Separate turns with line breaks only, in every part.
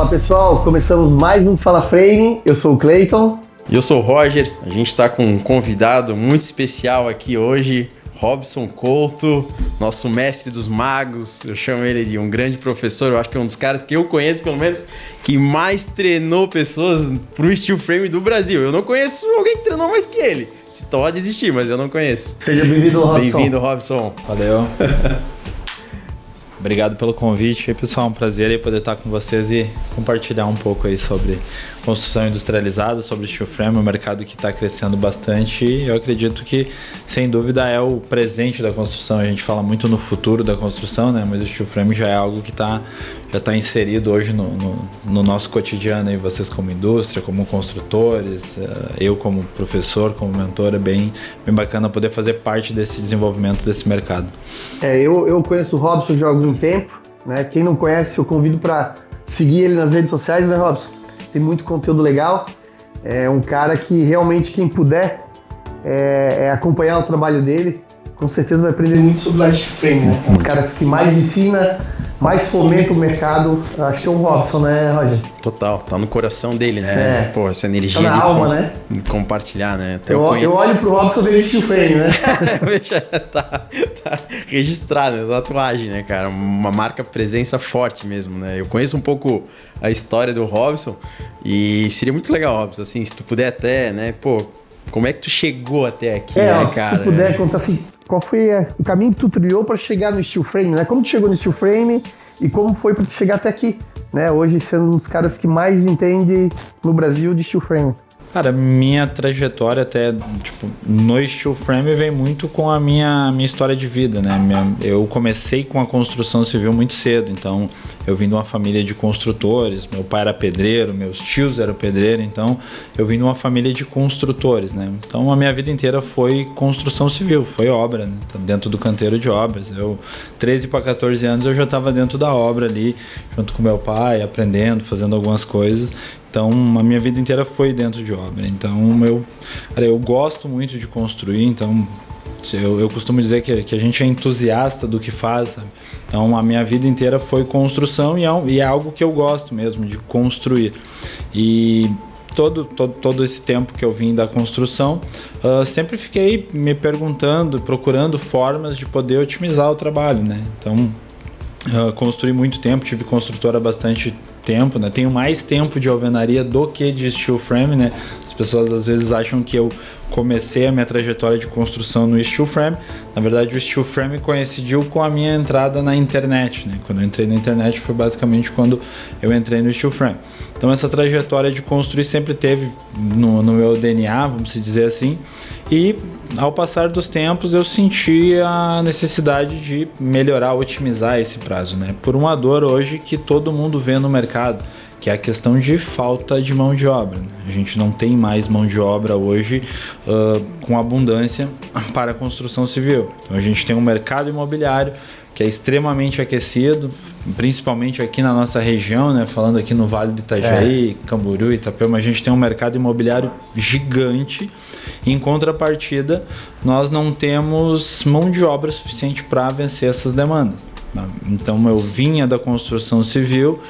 pessoal, começamos mais um Fala Frame. Eu sou o Cleiton.
E eu sou o Roger. A gente está com um convidado muito especial aqui hoje, Robson Couto, nosso mestre dos magos. Eu chamo ele de um grande professor. Eu acho que é um dos caras que eu conheço, pelo menos, que mais treinou pessoas pro steel frame do Brasil. Eu não conheço alguém que treinou mais que ele. Se pode existir, mas eu não conheço.
Seja bem-vindo, Robson.
Bem-vindo, Robson.
Valeu. Obrigado pelo convite. E, pessoal, um prazer aí poder estar com vocês e compartilhar um pouco aí sobre construção industrializada, sobre steel frame, um mercado que está crescendo bastante. E eu acredito que, sem dúvida, é o presente da construção. A gente fala muito no futuro da construção, né? Mas o steel frame já é algo que já está inserido hoje no nosso cotidiano. Aí, vocês como indústria, como construtores, eu como professor, como mentor, é bem bacana poder fazer parte desse desenvolvimento desse mercado.
Eu conheço o Robson já há algum tempo, né? Quem não conhece, eu convido para seguir ele nas redes sociais, né, Robson? Tem muito conteúdo legal. É um cara que realmente, quem puder acompanhar o trabalho dele, com certeza vai aprender muito sobre o steel frame, né? Um cara que mais ensina, mais fomenta o mercado. Acho que é o Robson, né, Roger?
Total, tá no coração dele, né? Pô, essa energia
tá na alma, né?
Compartilhar, né?
Até eu olho pro Robson e vejo steel frame, né?
tá registrado, né? Tatuagem, né, cara? Uma marca presença forte mesmo, né? Eu conheço um pouco a história do Robson e seria muito legal, Robson, assim, se tu puder até, né, pô, como é que tu chegou até aqui, né, cara?
Se tu puder contar assim, qual foi o caminho que tu trilhou para chegar no steel frame, né? Como tu chegou no steel frame e como foi para tu chegar até aqui, né? Hoje sendo um dos caras que mais entende no Brasil de steel frame.
Cara, minha trajetória até, no steel frame vem muito com a minha história de vida, né? Eu comecei com a construção civil muito cedo, então eu vim de uma família de construtores, meu pai era pedreiro, meus tios eram pedreiros, então eu vim de uma família de construtores, né? Então a minha vida inteira foi construção civil, foi obra, né? Dentro do canteiro de obras. 13 para 14 anos eu já estava dentro da obra ali, junto com meu pai, aprendendo, fazendo algumas coisas. Então, a minha vida inteira foi dentro de obra. Então, eu gosto muito de construir. Então, eu costumo dizer que a gente é entusiasta do que faz. Sabe? Então, a minha vida inteira foi construção e é algo que eu gosto mesmo, de construir. E todo esse tempo que eu vim da construção, sempre fiquei me perguntando, procurando formas de poder otimizar o trabalho, né? Então, construí muito tempo, tive construtora há bastante tempo, né? Tenho mais tempo de alvenaria do que de steel frame, né? As pessoas às vezes acham que eu comecei a minha trajetória de construção no steel frame. Na verdade, o steel frame coincidiu com a minha entrada na internet, né? Quando eu entrei na internet foi basicamente quando eu entrei no steel frame. Então essa trajetória de construir sempre teve no meu DNA, vamos dizer assim, e ao passar dos tempos eu senti a necessidade de melhorar, otimizar esse prazo, né? Por uma dor hoje que todo mundo vê no mercado, que é a questão de falta de mão de obra, né? A gente não tem mais mão de obra hoje com abundância para a construção civil. Então a gente tem um mercado imobiliário que é extremamente aquecido, principalmente aqui na nossa região, né? Falando aqui no Vale do Itajaí, Camboriú, Itapema, a gente tem um mercado imobiliário gigante. Em contrapartida, nós não temos mão de obra suficiente para vencer essas demandas. Então eu vinha da construção civil,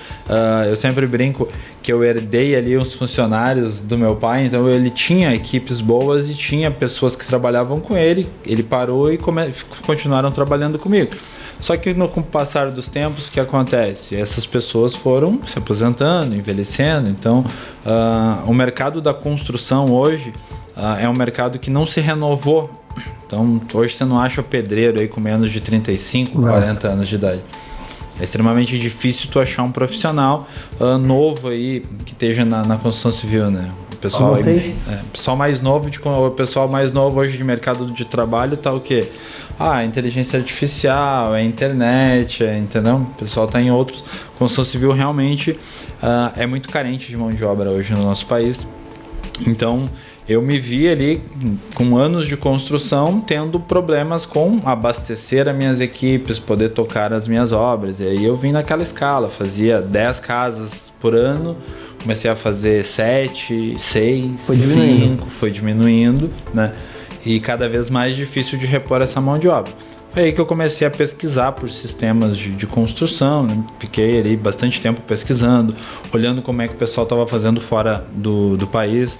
eu sempre brinco que eu herdei ali os funcionários do meu pai, então ele tinha equipes boas e tinha pessoas que trabalhavam com ele parou e continuaram trabalhando comigo. Só que com o passar dos tempos, o que acontece? Essas pessoas foram se aposentando, envelhecendo, então o mercado da construção hoje é um mercado que não se renovou. Então, hoje você não acha pedreiro aí com menos de 35, 40 anos de idade. É extremamente difícil tu achar um profissional novo aí que esteja na construção civil, né? O pessoal, pessoal mais novo, o pessoal mais novo hoje de mercado de trabalho tá o quê? Inteligência artificial, internet, entendeu? O pessoal tá em outros. Construção civil realmente é muito carente de mão de obra hoje no nosso país. Então, eu me vi ali com anos de construção tendo problemas com abastecer as minhas equipes, poder tocar as minhas obras. E aí eu vim naquela escala, fazia 10 casas por ano, comecei a fazer 7, 6, 5, foi diminuindo, né? E cada vez mais difícil de repor essa mão de obra. Foi aí que eu comecei a pesquisar por sistemas de construção, né? Fiquei ali bastante tempo pesquisando, olhando como é que o pessoal estava fazendo fora do país.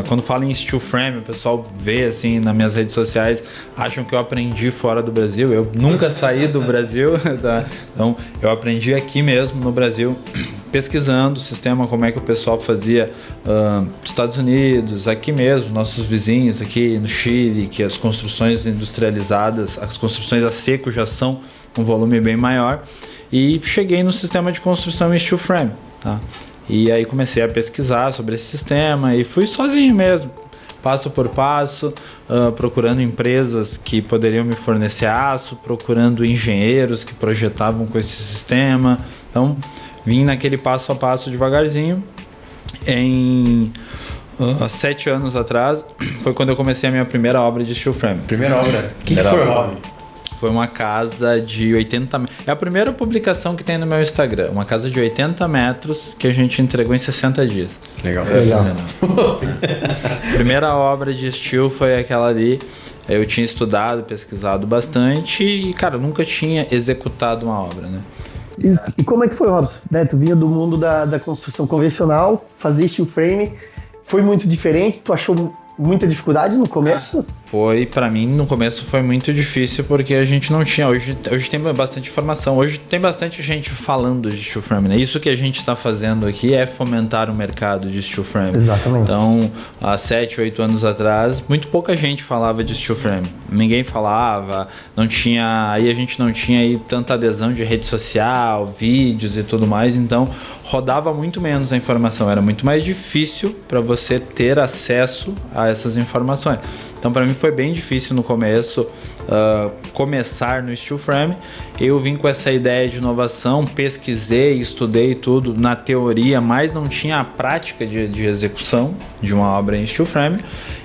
Quando falo em steel frame, o pessoal vê assim nas minhas redes sociais, acham que eu aprendi fora do Brasil. Eu nunca saí do Brasil, tá? Então eu aprendi aqui mesmo no Brasil, pesquisando o sistema, como é que o pessoal fazia nos Estados Unidos, aqui mesmo, nossos vizinhos aqui no Chile, que as construções industrializadas, as construções a seco já são um volume bem maior, e cheguei no sistema de construção em steel frame, tá? E aí comecei a pesquisar sobre esse sistema e fui sozinho mesmo, passo por passo, procurando empresas que poderiam me fornecer aço, procurando engenheiros que projetavam com esse sistema. Então vim naquele passo a passo devagarzinho. Em 7 anos atrás foi quando eu comecei a minha primeira obra de steel frame.
Primeira obra? O que foi, Rob?
Foi uma casa de 80 metros. É a primeira publicação que tem no meu Instagram. Uma casa de 80 metros que a gente entregou em 60 dias.
Legal.
Primeira obra de steel foi aquela ali. Eu tinha estudado, pesquisado bastante e, cara, nunca tinha executado uma obra, né?
E como é que foi, Robson? Né, tu vinha do mundo da construção convencional, fazia steel frame, foi muito diferente? Tu achou muita dificuldade no começo?
Foi, pra mim, no começo foi muito difícil porque a gente não tinha, hoje tem bastante informação, hoje tem bastante gente falando de steel frame, né? Isso que a gente tá fazendo aqui é fomentar o mercado de steel frame.
Exatamente.
Então, há 7, 8 anos atrás, muito pouca gente falava de steel frame. Ninguém falava, não tinha, aí a gente não tinha aí tanta adesão de rede social, vídeos e tudo mais, então rodava muito menos a informação, era muito mais difícil para você ter acesso a essas informações. Então, para mim foi bem difícil no começo começar no steel frame. Eu vim com essa ideia de inovação, pesquisei, estudei tudo na teoria, mas não tinha a prática de execução de uma obra em steel frame.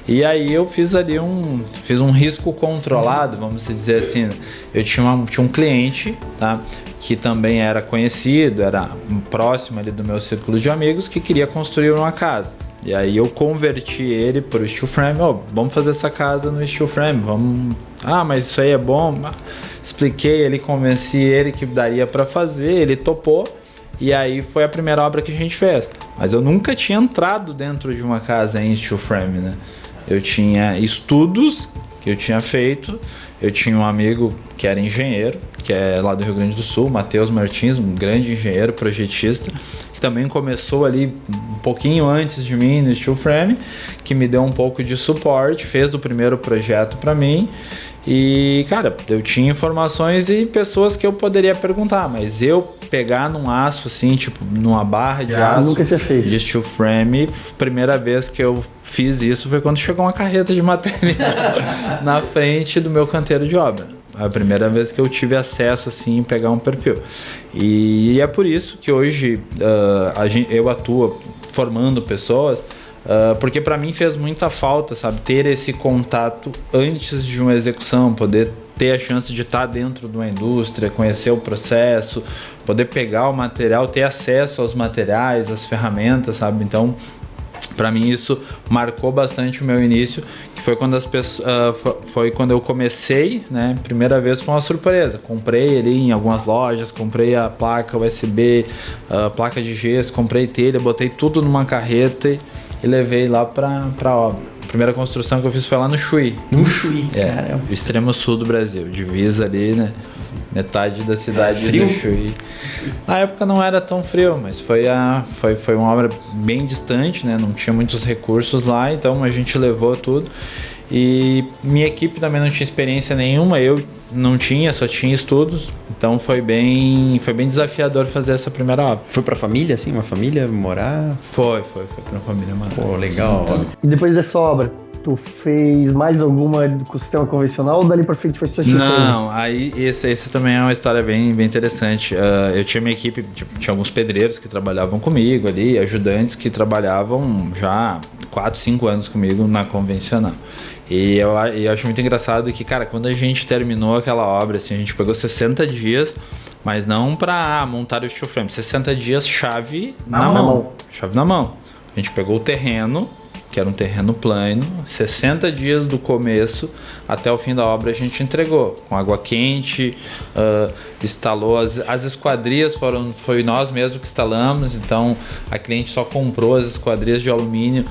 E aí eu fiz ali um risco controlado, vamos dizer assim. Eu tinha um cliente, tá, que também era conhecido, era próximo ali do meu círculo de amigos, que queria construir uma casa. E aí eu converti ele para o steel frame. Vamos fazer essa casa no steel frame, vamos... mas isso aí é bom. Expliquei, ele convenci ele que daria para fazer, ele topou. E aí foi a primeira obra que a gente fez. Mas eu nunca tinha entrado dentro de uma casa em steel frame, né? Eu tinha estudos que eu tinha feito. Eu tinha um amigo que era engenheiro, que é lá do Rio Grande do Sul, Matheus Martins, um grande engenheiro, projetista, que também começou ali um pouquinho antes de mim no steel frame, que me deu um pouco de suporte, fez o primeiro projeto para mim. E, cara, eu tinha informações e pessoas que eu poderia perguntar, mas eu pegar num aço, assim, tipo, numa barra de aço
nunca tinha feito.
De steel frame, primeira vez que eu fiz isso foi quando chegou uma carreta de material na frente do meu canteiro de obra. A primeira vez que eu tive acesso, assim, em pegar um perfil. E é por isso que hoje eu atuo formando pessoas, porque para mim fez muita falta, sabe, ter esse contato antes de uma execução, poder ter a chance de estar dentro de uma indústria, conhecer o processo, poder pegar o material, ter acesso aos materiais, às ferramentas, sabe? Então, para mim isso marcou bastante o meu início, que foi quando foi quando eu comecei, né? Primeira vez foi uma surpresa. Comprei ali em algumas lojas, comprei a placa USB, a placa de gesso, comprei telha, botei tudo numa carreta e levei lá pra obra. A primeira construção que eu fiz foi lá no Chuí.
No Chuí, caramba.
Extremo sul do Brasil, divisa ali, né? Metade da cidade do Chuí. Na época não era tão frio, mas foi uma obra bem distante, né? Não tinha muitos recursos lá, então a gente levou tudo. E minha equipe também não tinha experiência nenhuma, eu não tinha, só tinha estudos. Então foi bem desafiador fazer essa primeira obra.
Foi pra família, assim? Uma família morar?
Foi pra família morar.
Pô, legal.
E depois dessa obra, tu fez mais alguma com o sistema convencional ou dali pra frente foi só steel frame?
Não, aí esse também é uma história bem interessante. Eu tinha minha equipe, tinha alguns pedreiros que trabalhavam comigo ali, ajudantes que trabalhavam já 4, 5 anos comigo na convencional. E eu acho muito engraçado que, cara, quando a gente terminou aquela obra, assim, a gente pegou 60 dias, mas não pra montar o steel frame, 60 dias chave na mão. Chave na mão. A gente pegou o terreno, que era um terreno plano, 60 dias do começo até o fim da obra a gente entregou, com água quente, instalou as esquadrias, foi nós mesmos que instalamos, então a cliente só comprou as esquadrias de alumínio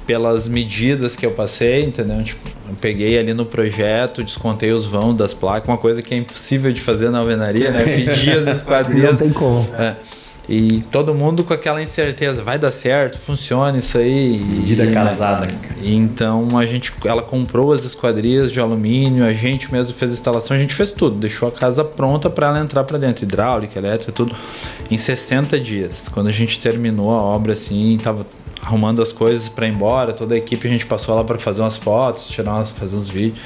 pelas medidas que eu passei, entendeu? Tipo, eu peguei ali no projeto, descontei os vãos das placas, uma coisa que é impossível de fazer na alvenaria, né? Pedir as esquadrias.
Não tem como.
E todo mundo com aquela incerteza, vai dar certo, funciona isso aí.
Medida casada.
Então ela comprou as esquadrias de alumínio, a gente mesmo fez a instalação, a gente fez tudo, deixou a casa pronta para ela entrar para dentro, hidráulica, elétrica, tudo, em 60 dias. Quando a gente terminou a obra, assim, tava arrumando as coisas para ir embora, toda a equipe, a gente passou lá para fazer umas fotos, fazer uns vídeos.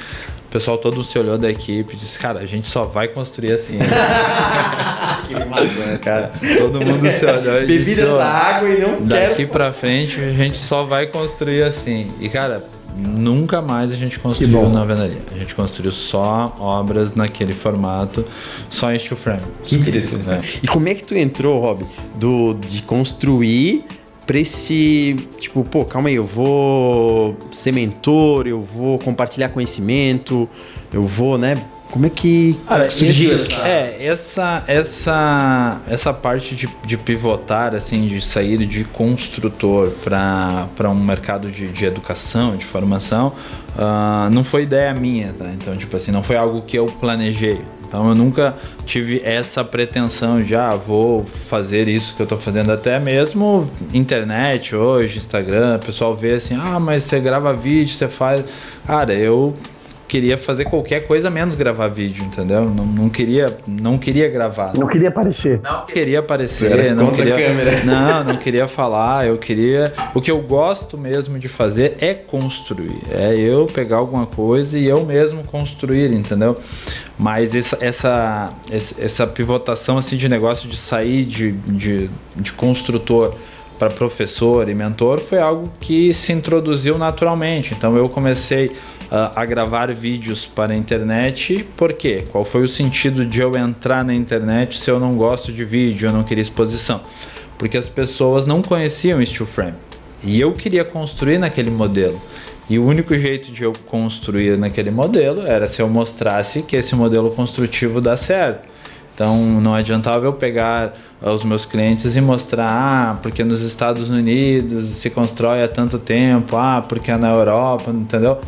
O pessoal todo se olhou da equipe e disse, cara, a gente só vai construir assim.
Que massa, né, cara?
Todo mundo se olhou e
bebi
disse,
dessa água e não quero.
Daqui pra frente a gente só vai construir assim. E, cara, nunca mais a gente construiu na alvenaria. A gente construiu só obras naquele formato, só em steel frame.
Que interessante.
É.
E como é que tu entrou, Rob, de construir pra esse, tipo, pô, calma aí, eu vou ser mentor, eu vou compartilhar conhecimento, eu vou, né? Como é que surgiu
essa parte de pivotar, assim, de sair de construtor para um mercado de educação, de formação, não foi ideia minha, tá? Então, tipo assim, não foi algo que eu planejei. Então eu nunca tive essa pretensão de vou fazer isso que eu tô fazendo, até mesmo internet hoje, Instagram, o pessoal vê assim, mas você grava vídeo, você faz... Cara, eu queria fazer qualquer coisa menos gravar vídeo, entendeu? Não queria gravar.
Não queria aparecer.
Não queria aparecer, não queria falar, o que eu gosto mesmo de fazer é construir, é eu pegar alguma coisa e eu mesmo construir, entendeu? Mas essa pivotação assim de negócio de sair de construtor para professor e mentor foi algo que se introduziu naturalmente. Então eu comecei a gravar vídeos para a internet. Por quê? Qual foi o sentido de eu entrar na internet se eu não gosto de vídeo, eu não queria exposição? Porque as pessoas não conheciam steel frame e eu queria construir naquele modelo. E o único jeito de eu construir naquele modelo era se eu mostrasse que esse modelo construtivo dá certo. Então não adiantava eu pegar os meus clientes e mostrar, porque nos Estados Unidos se constrói há tanto tempo, porque é na Europa, entendeu?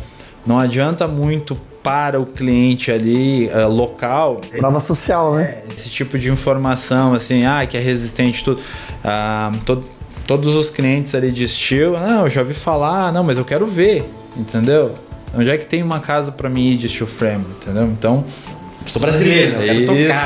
Não adianta muito para o cliente ali local.
Prova social, né?
Esse tipo de informação, assim, que é resistente, tudo. Todos os clientes ali de steel, eu já ouvi falar, mas eu quero ver, entendeu? Onde é que tem uma casa para mim ir de steel frame, entendeu? Então,
sou brasileiro,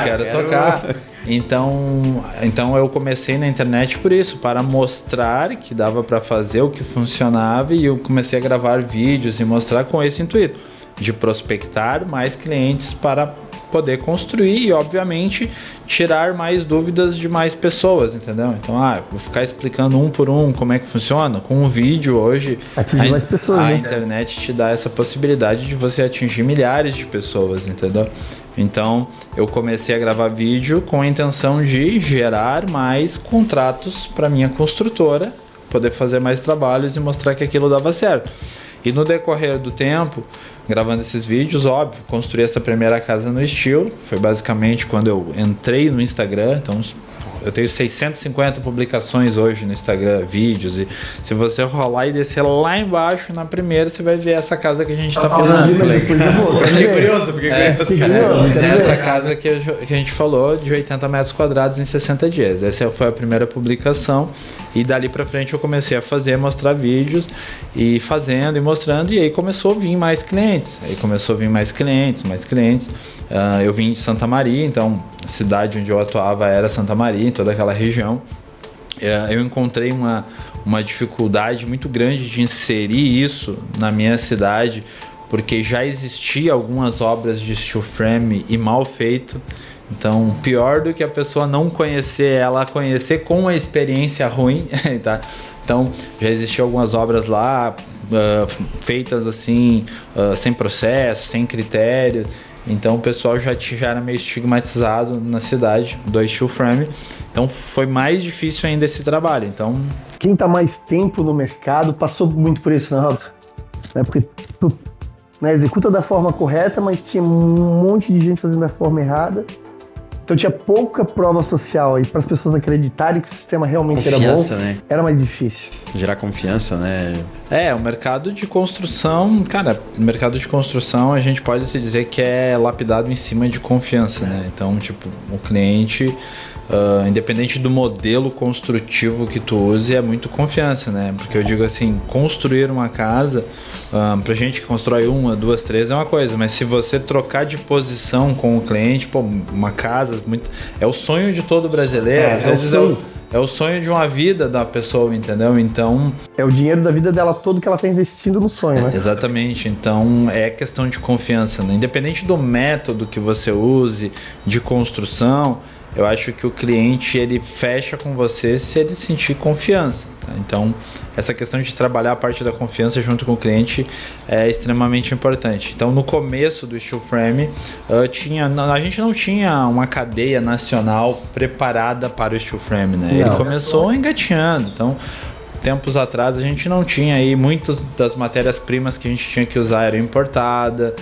quero tocar.
Então eu comecei na internet por isso, para mostrar que dava para fazer o que funcionava, e eu comecei a gravar vídeos e mostrar com esse intuito de prospectar mais clientes para poder construir e, obviamente, tirar mais dúvidas de mais pessoas, entendeu? Então, vou ficar explicando um por um como é que funciona. Com um vídeo hoje,
atingir mais pessoas,
a
né?
internet te dá essa possibilidade de você atingir milhares de pessoas, entendeu? Então, eu comecei a gravar vídeo com a intenção de gerar mais contratos para minha construtora, poder fazer mais trabalhos e mostrar que aquilo dava certo. E no decorrer do tempo, gravando esses vídeos, óbvio, construí essa primeira casa no Steel. Foi basicamente quando eu entrei no Instagram. Então, eu tenho 650 publicações hoje no Instagram, vídeos. E se você rolar e descer lá embaixo, na primeira, você vai ver essa casa que a gente está falando.
Fiquei curioso,
Essa casa que a gente falou, de 80 metros quadrados em 60 dias. Essa foi a primeira publicação. E dali pra frente eu comecei a mostrar vídeos e fazendo e mostrando. E aí começou a vir mais clientes. Eu vim de Santa Maria, então a cidade onde eu atuava era Santa Maria, em toda aquela região. Eu encontrei uma dificuldade muito grande de inserir isso na minha cidade, porque já existia algumas obras de steel frame e mal feito. Então, pior do que a pessoa não conhecer, ela conhecer com a experiência ruim, tá? Então, já existiam algumas obras lá, feitas assim, sem processo, sem critério. Então o pessoal já era meio estigmatizado na cidade do steel frame. Então foi mais difícil ainda esse trabalho. Então,
quem tá mais tempo no mercado passou muito por isso, né, Robson? Porque tu executa da forma correta, mas tinha um monte de gente fazendo da forma errada. Então tinha pouca prova social, e para as pessoas acreditarem que o sistema realmente era bom, né? Era mais difícil.
Gerar confiança, né?
O mercado de construção, cara, o mercado de construção a gente pode se dizer que é lapidado em cima de confiança, né? Então, tipo, o cliente, independente do modelo construtivo que tu use, é muito confiança, né? Porque eu digo assim, construir uma casa, pra gente que constrói 1, 2, 3 é uma coisa, mas se você trocar de posição com o cliente, pô, uma casa, é o sonho de todo brasileiro, às vezes é o sonho de uma vida da pessoa, entendeu? Então...
é o dinheiro da vida dela todo que ela está investindo no sonho, né?
Exatamente. Então, é questão de confiança, né? Independente do método que você use de construção, eu acho que o cliente, ele fecha com você se ele sentir confiança. Tá? Então, essa questão de trabalhar a parte da confiança junto com o cliente é extremamente importante. Então, no começo do steel frame, a gente não tinha uma cadeia nacional preparada para o steel frame, né? Ele começou engatinhando. Então, tempos atrás, a gente não tinha aí, muitas das matérias-primas que a gente tinha que usar eram importadas.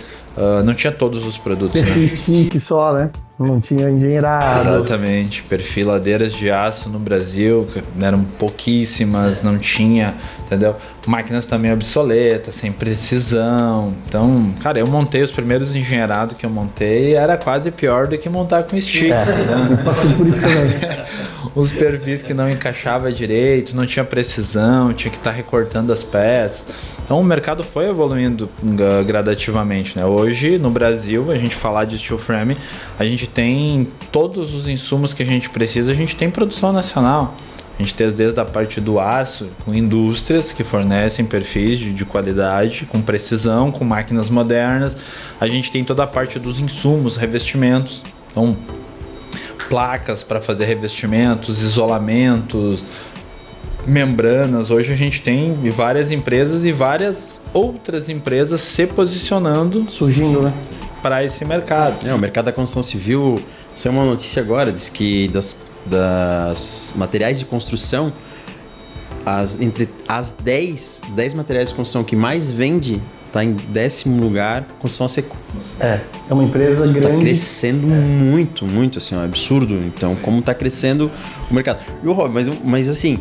Não tinha todos os produtos,
perfil stick só, né? Não tinha engenheirado.
Exatamente. Perfiladeiras de aço no Brasil eram pouquíssimas, não tinha, entendeu? Máquinas também obsoletas, sem precisão. Então, cara, eu montei os primeiros engenheirados que eu montei, era quase pior do que montar com stick.
Eu passei por isso também.
Os perfis que não encaixava direito, não tinha precisão, tinha que estar recortando as peças. Então o mercado foi evoluindo gradativamente, né? Hoje, no Brasil, a gente falar de steel frame, a gente tem todos os insumos que a gente precisa, a gente tem produção nacional. A gente tem desde a parte do aço, com indústrias que fornecem perfis de qualidade, com precisão, com máquinas modernas. A gente tem toda a parte dos insumos, revestimentos. Então, placas para fazer revestimentos, isolamentos, membranas. Hoje a gente tem várias empresas e várias outras empresas se posicionando,
surgindo, né,
para esse mercado.
O mercado da construção civil, saiu uma notícia agora, diz que das materiais de construção, entre as 10 materiais de construção que mais vende, está em 10º lugar, construção a seco.
É uma empresa grande.
Está crescendo muito, muito, assim, é um absurdo. Então, como está crescendo o mercado. E o Rob, mas assim,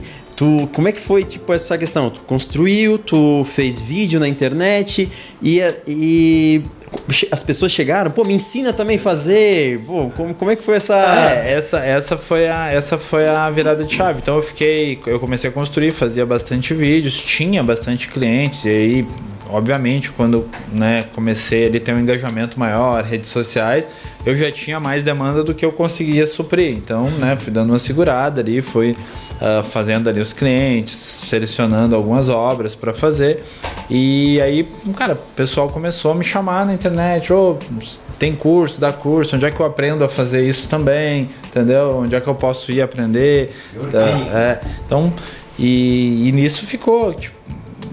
como é que foi, tipo, essa questão? Tu construiu, tu fez vídeo na internet e as pessoas chegaram, pô, me ensina também a fazer, pô, como é que foi essa...
Essa foi a virada de chave. Então eu comecei a construir, fazia bastante vídeos, tinha bastante clientes, e aí, obviamente, quando, né, comecei a ter um engajamento maior, redes sociais, eu já tinha mais demanda do que eu conseguia suprir. Então, né, fui dando uma segurada ali, fui fazendo ali os clientes, selecionando algumas obras para fazer. E aí, cara, o pessoal começou a me chamar na internet, tem curso, dá curso, onde é que eu aprendo a fazer isso também, entendeu? Onde é que eu posso ir aprender? Então, e nisso ficou, tipo,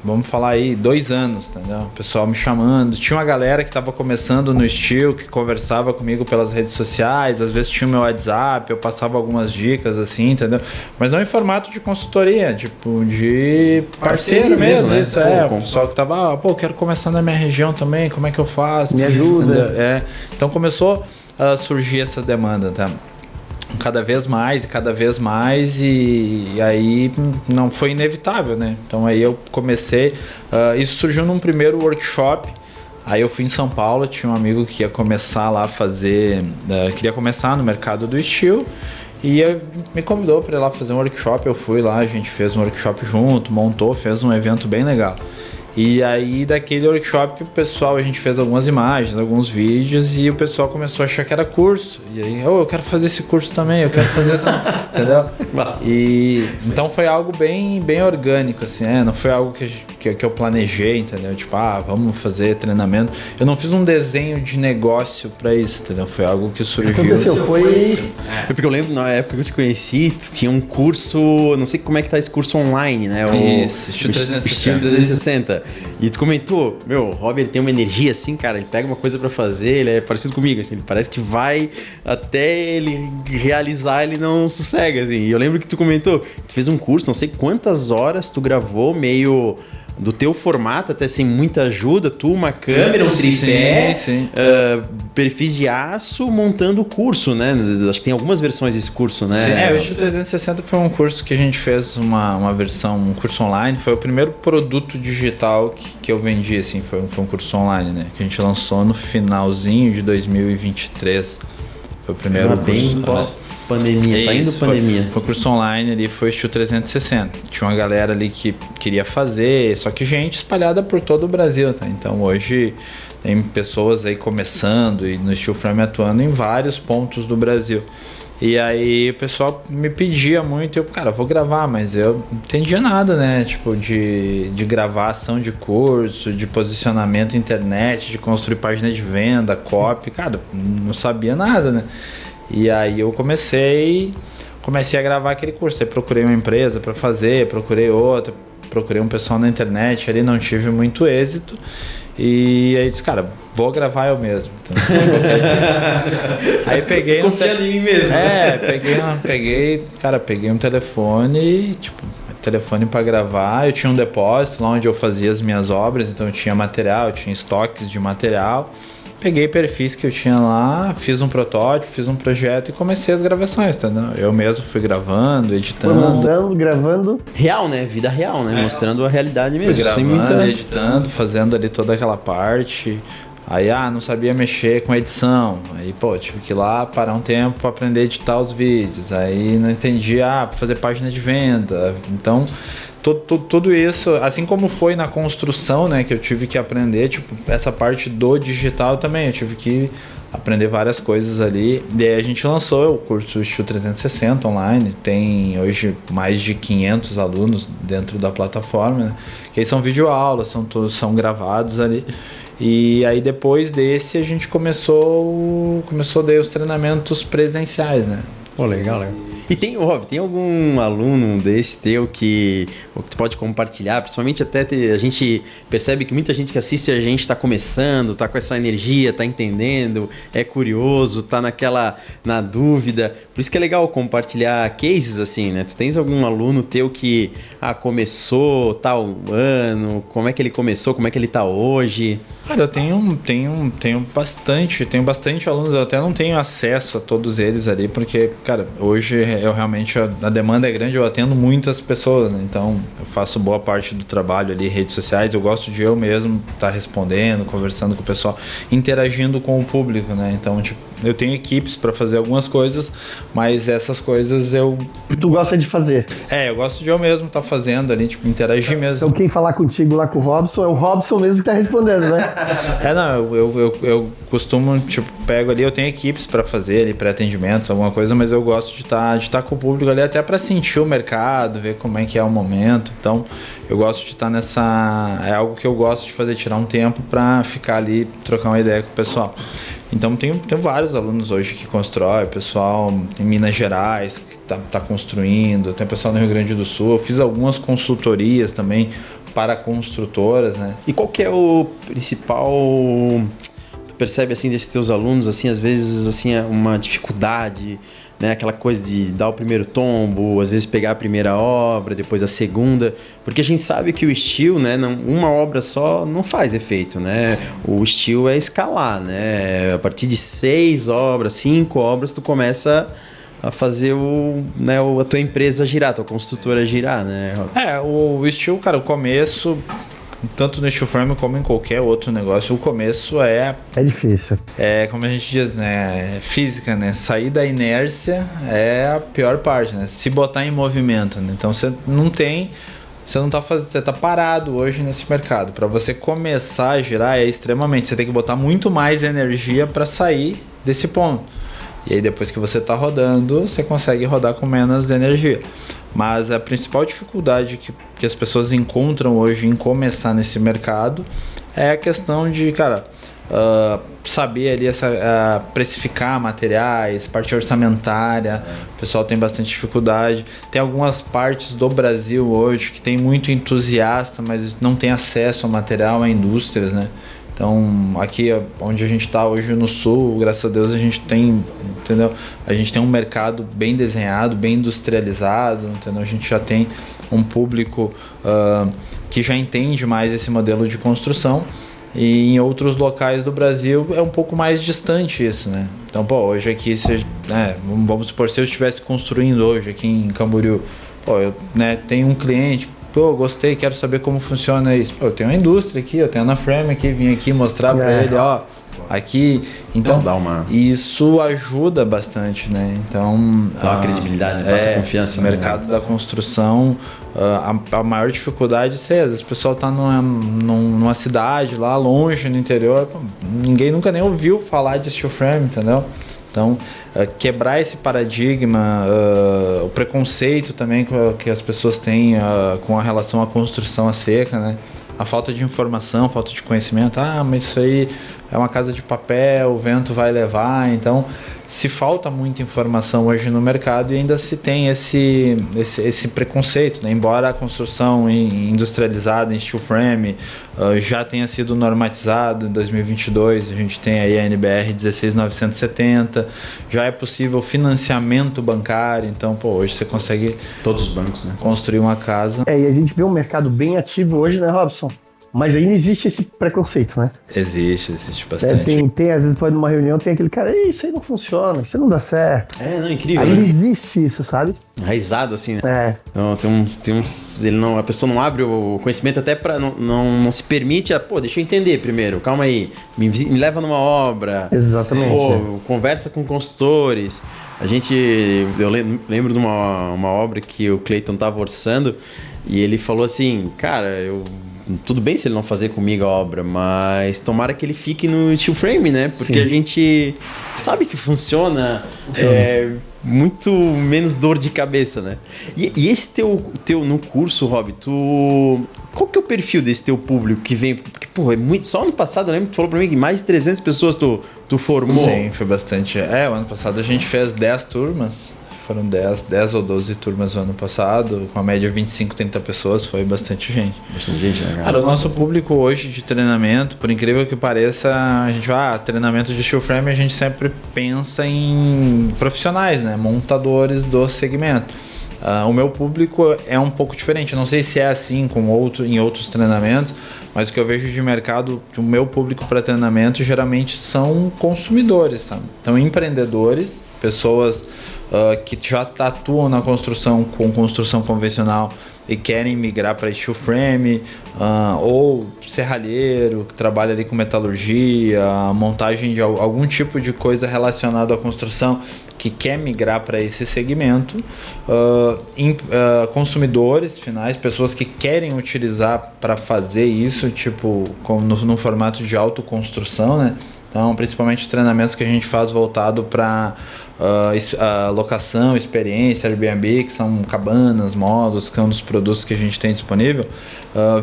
vamos falar aí, 2 anos, entendeu? O pessoal me chamando. Tinha uma galera que estava começando no estilo, que conversava comigo pelas redes sociais, às vezes tinha o meu WhatsApp, eu passava algumas dicas assim, entendeu? Mas não em formato de consultoria, tipo, de parceiro mesmo, né? Isso o pessoal que tava, pô, quero começar na minha região também, como é que eu faço?
Me ajuda.
Então começou a surgir essa demanda, tá? Cada vez mais e aí não foi inevitável, né? Então aí eu comecei, isso surgiu num primeiro workshop. Aí eu fui em São Paulo, tinha um amigo que ia começar lá a fazer, queria começar no mercado do estilo e me convidou para ir lá fazer um workshop. Eu fui lá, a gente fez um workshop junto, montou, fez um evento bem legal. E aí daquele workshop, o pessoal, a gente fez algumas imagens, alguns vídeos e o pessoal começou a achar que era curso. E aí, eu quero fazer esse curso também, eu quero fazer entendeu? E então foi algo bem orgânico, assim, não foi algo que eu planejei, entendeu? Tipo, vamos fazer treinamento. Eu não fiz um desenho de negócio pra isso, entendeu? Foi algo que surgiu.
Aconteceu,
Porque eu lembro, na época que eu te conheci, tu tinha um curso, não sei como é que tá esse curso online, né?
Isso, Estilo 360.
E tu comentou, meu, o Rob, ele tem uma energia assim, cara, ele pega uma coisa pra fazer, ele é parecido comigo, assim, ele parece que vai até ele realizar, ele não sossega, assim. E eu lembro que tu comentou, tu fez um curso, não sei quantas horas tu gravou, meio do teu formato, até sem muita ajuda, tu, uma câmera, um tripé, perfis de aço, montando o curso, né? Acho que tem algumas versões desse curso, né?
Sim, o Estilo 360 foi um curso que a gente fez uma versão, um curso online, foi o primeiro produto digital que eu vendi, assim, foi um curso online, né? Que a gente lançou no finalzinho de 2023. Foi o primeiro curso.
Pandemia, saindo pandemia.
Foi o curso online ali, foi o Estilo 360. Tinha uma galera ali que queria fazer, só que gente espalhada por todo o Brasil, tá? Então hoje tem pessoas aí começando e no Steel Frame atuando em vários pontos do Brasil. E aí o pessoal me pedia muito, eu, cara, vou gravar, mas eu não entendia nada, né? Tipo, de gravação de curso, de posicionamento na internet, de construir página de venda, copy, cara, não sabia nada, né? E aí eu comecei a gravar aquele curso. Aí procurei uma empresa para fazer, procurei outra, procurei um pessoal na internet, ali não tive muito êxito. E aí disse, cara, vou gravar eu mesmo. Então, aí peguei
confiando em mim mesmo.
Peguei um telefone e, tipo, telefone para gravar. Eu tinha um depósito lá onde eu fazia as minhas obras, então eu tinha material, eu tinha estoques de material. Peguei perfis que eu tinha lá, fiz um protótipo, fiz um projeto e comecei as gravações, tá? Eu mesmo fui gravando, editando.
Foi montando, gravando.
Real, né? Vida real, né? Mostrando a realidade mesmo.
Fui gravando, editando, fazendo ali toda aquela parte. Aí, não sabia mexer com edição. Aí, tive que ir lá parar um tempo para aprender a editar os vídeos. Aí não entendia, fazer página de venda. Então, tudo isso, assim como foi na construção, né, que eu tive que aprender, tipo, essa parte do digital também, eu tive que aprender várias coisas ali. E aí a gente lançou o curso Estilo 360 online, tem hoje mais de 500 alunos dentro da plataforma, né, que aí são videoaulas, são gravados ali. E aí depois desse a gente começou daí os treinamentos presenciais, né.
Pô, legal. E Rob, tem algum aluno desse teu que tu pode compartilhar? Principalmente até a gente percebe que muita gente que assiste a gente está começando, está com essa energia, está entendendo, é curioso, está na dúvida. Por isso que é legal compartilhar cases assim, né? Tu tens algum aluno teu que começou tal ano, como é que ele começou, como é que ele está hoje?
Cara, eu tenho bastante alunos, eu até não tenho acesso a todos eles ali, porque, cara, hoje eu realmente, a demanda é grande, eu atendo muitas pessoas, né? Então eu faço boa parte do trabalho ali, redes sociais, eu gosto de eu mesmo estar respondendo, conversando com o pessoal, interagindo com o público, né? Então, tipo, eu tenho equipes para fazer algumas coisas, mas essas coisas
Tu gosta de fazer?
Eu gosto de eu mesmo estar fazendo ali, tipo, interagir mesmo.
Então quem falar contigo lá com o Robson, é o Robson mesmo que tá respondendo, né?
Eu costumo, tipo, pego ali, eu tenho equipes para fazer ali, pré-atendimentos, alguma coisa, mas eu gosto de estar com o público ali até para sentir o mercado, ver como é que é o momento. Então, eu gosto de estar é algo que eu gosto de fazer, tirar um tempo para ficar ali, trocar uma ideia com o pessoal. Então, tenho vários alunos hoje que constroem, pessoal em Minas Gerais que tá construindo, tem pessoal no Rio Grande do Sul. Eu fiz algumas consultorias também para construtoras, né?
E qual que é o principal... Tu percebe, assim, desses teus alunos, assim, às vezes, assim, uma dificuldade, né? Aquela coisa de dar o primeiro tombo, às vezes pegar a primeira obra, depois a segunda, porque a gente sabe que o estilo, né, uma obra só não faz efeito, né? O estilo é escalar, né? A partir de 6 obras, 5 obras, tu começa a fazer a tua empresa girar, a tua construtora girar, né?
O estilo, cara, o começo... Tanto no Steel Frame como em qualquer outro negócio, o começo é
difícil.
Como a gente diz, né? Física, né? Sair da inércia é a pior parte, né? Se botar em movimento, né? Então você tá parado hoje nesse mercado. Para você começar a girar você tem que botar muito mais energia para sair desse ponto. E aí depois que você tá rodando, você consegue rodar com menos energia. Mas a principal dificuldade que as pessoas encontram hoje em começar nesse mercado é a questão de, cara, saber ali precificar materiais, parte orçamentária, o pessoal tem bastante dificuldade. Tem algumas partes do Brasil hoje que tem muito entusiasta, mas não tem acesso ao material, a indústrias, né? Então, aqui onde a gente está hoje no sul, graças a Deus a gente tem, entendeu? A gente tem um mercado bem desenhado, bem industrializado, entendeu? A gente já tem um público que já entende mais esse modelo de construção. E em outros locais do Brasil é um pouco mais distante isso, né? Então, hoje aqui, vamos supor, se eu estivesse construindo hoje aqui em Camboriú, eu tenho um cliente, gostei, quero saber como funciona isso. Eu tenho uma indústria aqui, eu tenho a Anaframe aqui, vim aqui mostrar para ele, aqui. Então, isso ajuda bastante, né? Então,
dá uma credibilidade, passa confiança.
No mercado da construção, a maior dificuldade é às vezes o pessoal tá numa cidade lá longe no interior, ninguém nunca nem ouviu falar de steel frame, entendeu? Então, quebrar esse paradigma, o preconceito também que as pessoas têm com a relação à construção a seca, né? A falta de informação, falta de conhecimento. Mas isso aí é uma casa de papel, o vento vai levar. Então, se falta muita informação hoje no mercado e ainda se tem esse preconceito, né? Embora a construção industrializada em steel frame já tenha sido normatizado em 2022, a gente tem aí a NBR 16970, já é possível financiamento bancário, então hoje você consegue
todos os bancos, né?
Construir uma casa.
E a gente vê um mercado bem ativo hoje, né, Robson? Mas ainda existe esse preconceito, né?
Existe bastante.
Às vezes, pode numa reunião, tem aquele cara, isso aí não funciona, isso aí não dá certo.
Incrível.
Ainda existe isso, sabe?
Enraizado, assim, né? Então, a pessoa não abre o conhecimento até pra, não se permite, deixa eu entender primeiro, calma aí, me leva numa obra.
Exatamente.
Conversa com consultores. Eu lembro de uma obra que o Clayton tava orçando e ele falou assim, cara, tudo bem se ele não fazer comigo a obra, mas tomara que ele fique no steel frame, né? Porque a gente sabe que funciona muito menos dor de cabeça, né? E esse teu no curso, Rob, qual que é o perfil desse teu público que vem? Porque, é muito... Só ano passado, eu lembro que tu falou pra mim que mais de 300 pessoas tu formou.
Sim, foi bastante. O ano passado a gente fez 10 turmas. Foram 10 ou 12 turmas no ano passado, com a média 25, 30 pessoas, foi bastante gente.
Bastante gente, né?
Cara, o nosso público hoje de treinamento, por incrível que pareça, a gente treinamento de steel frame, a gente sempre pensa em profissionais, né? Montadores do segmento. O meu público é um pouco diferente, não sei se é assim em outros treinamentos, mas o que eu vejo de mercado, o meu público para treinamento geralmente são consumidores, tá? Então, empreendedores, pessoas que já atuam na construção com construção convencional e querem migrar para steel frame, ou serralheiro que trabalha ali com metalurgia, montagem de algum tipo de coisa relacionada à construção que quer migrar para esse segmento, consumidores finais, pessoas que querem utilizar para fazer isso, tipo no formato de autoconstrução, né? Então, principalmente os treinamentos que a gente faz voltado para locação, experiência, Airbnb, que são cabanas, módulos, que é um dos produtos que a gente tem disponível,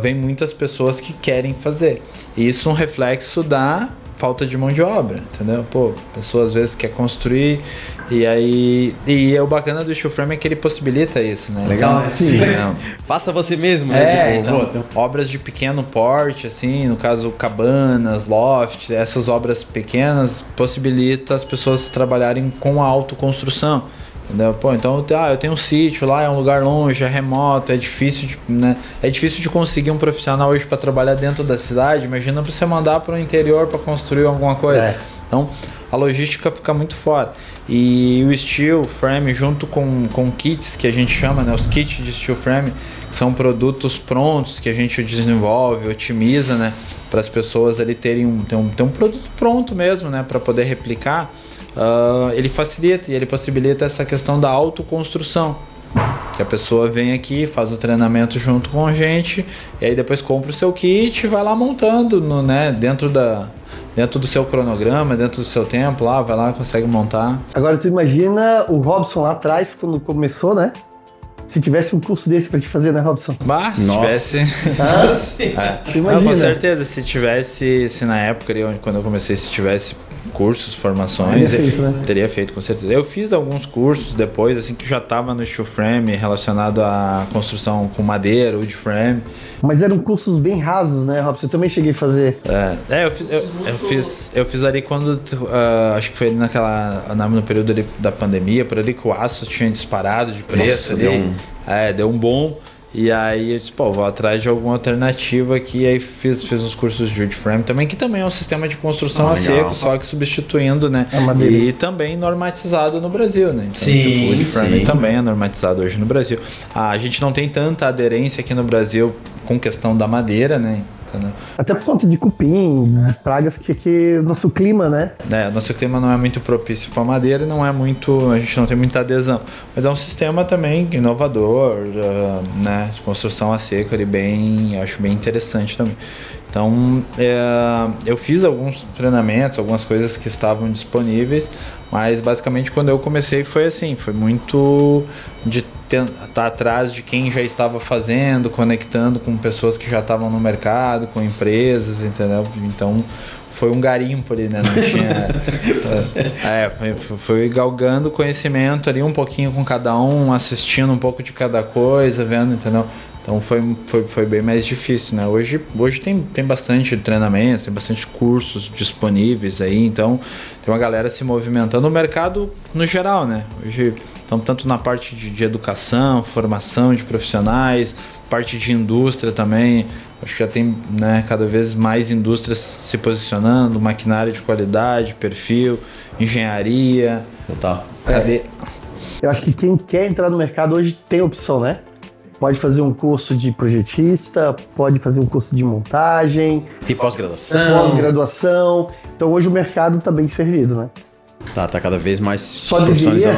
vem muitas pessoas que querem fazer. E isso é um reflexo da falta de mão de obra, entendeu? A pessoa às vezes quer construir e o bacana do steel frame é que ele possibilita isso, né?
Legal, né?
Sim.
Faça você mesmo, né?
Obras de pequeno porte, assim, no caso cabanas, loft, essas obras pequenas possibilita as pessoas trabalharem com a autoconstrução. Entendeu? Então eu tenho um sítio lá, é um lugar longe, é remoto, é difícil de conseguir um profissional hoje para trabalhar dentro da cidade. Imagina para você mandar para o interior para construir alguma coisa. Então a logística fica muito fora. E o steel frame junto com kits que a gente chama, né, os kits de steel frame, que são produtos prontos que a gente desenvolve, otimiza, né, para as pessoas ali terem um produto pronto mesmo, né, para poder replicar. Ele facilita e ele possibilita essa questão da autoconstrução, que a pessoa vem aqui, faz o treinamento junto com a gente e aí depois compra o seu kit e vai lá montando dentro do seu cronograma, dentro do seu tempo, vai lá, consegue montar.
Agora tu imagina o Robson lá atrás, quando começou, né? se tivesse um curso desse pra te fazer, né, Robson?
Mas, se tivesse...
Imagina.
Não, com certeza, se na época ali, quando eu comecei, se tivesse cursos, formações, teria feito, com certeza. Eu fiz alguns cursos depois, assim, que já estava no steel frame, relacionado à construção com madeira, wood frame.
Mas eram cursos bem rasos, né, Robson? Eu também cheguei a fazer.
Eu fiz ali quando, acho que foi no período ali da pandemia, por ali que o aço tinha disparado de preço. Nossa, deu um bom. E aí eu disse, vou atrás de alguma alternativa aqui. Aí fiz uns cursos de wood frame também, que também é um sistema de construção a seco, só que substituindo, né? E também normatizado no Brasil, né? Então,
sim,
o wood frame também é normatizado hoje no Brasil. A gente não tem tanta aderência aqui no Brasil com questão da madeira, né?
Até por conta de cupim, pragas que o nosso clima, né?
Nosso clima não é muito propício para madeira e a gente não tem muita adesão. Mas é um sistema também inovador, né? De construção a seco, acho bem interessante também. Então, eu fiz alguns treinamentos, algumas coisas que estavam disponíveis, mas basicamente quando eu comecei foi assim, foi muito de estar atrás de quem já estava fazendo, conectando com pessoas que já estavam no mercado, com empresas, entendeu? Então, foi um garimpo ali, né? Não tinha... foi galgando conhecimento ali, um pouquinho com cada um, assistindo um pouco de cada coisa, vendo, entendeu? Então foi bem mais difícil, né? Hoje tem bastante treinamento, tem bastante cursos disponíveis aí, então tem uma galera se movimentando no mercado no geral, né? Hoje, então, tanto na parte de educação, formação de profissionais, parte de indústria também, acho que já tem, né, cada vez mais indústrias se posicionando, maquinário de qualidade, perfil, engenharia.
Total.
Eu acho que quem quer entrar no mercado hoje tem opção, né? Pode fazer um curso de projetista, pode fazer um curso de montagem.
Tem pós-graduação.
Então hoje o mercado está bem servido, né?
Tá cada vez mais
só deveria,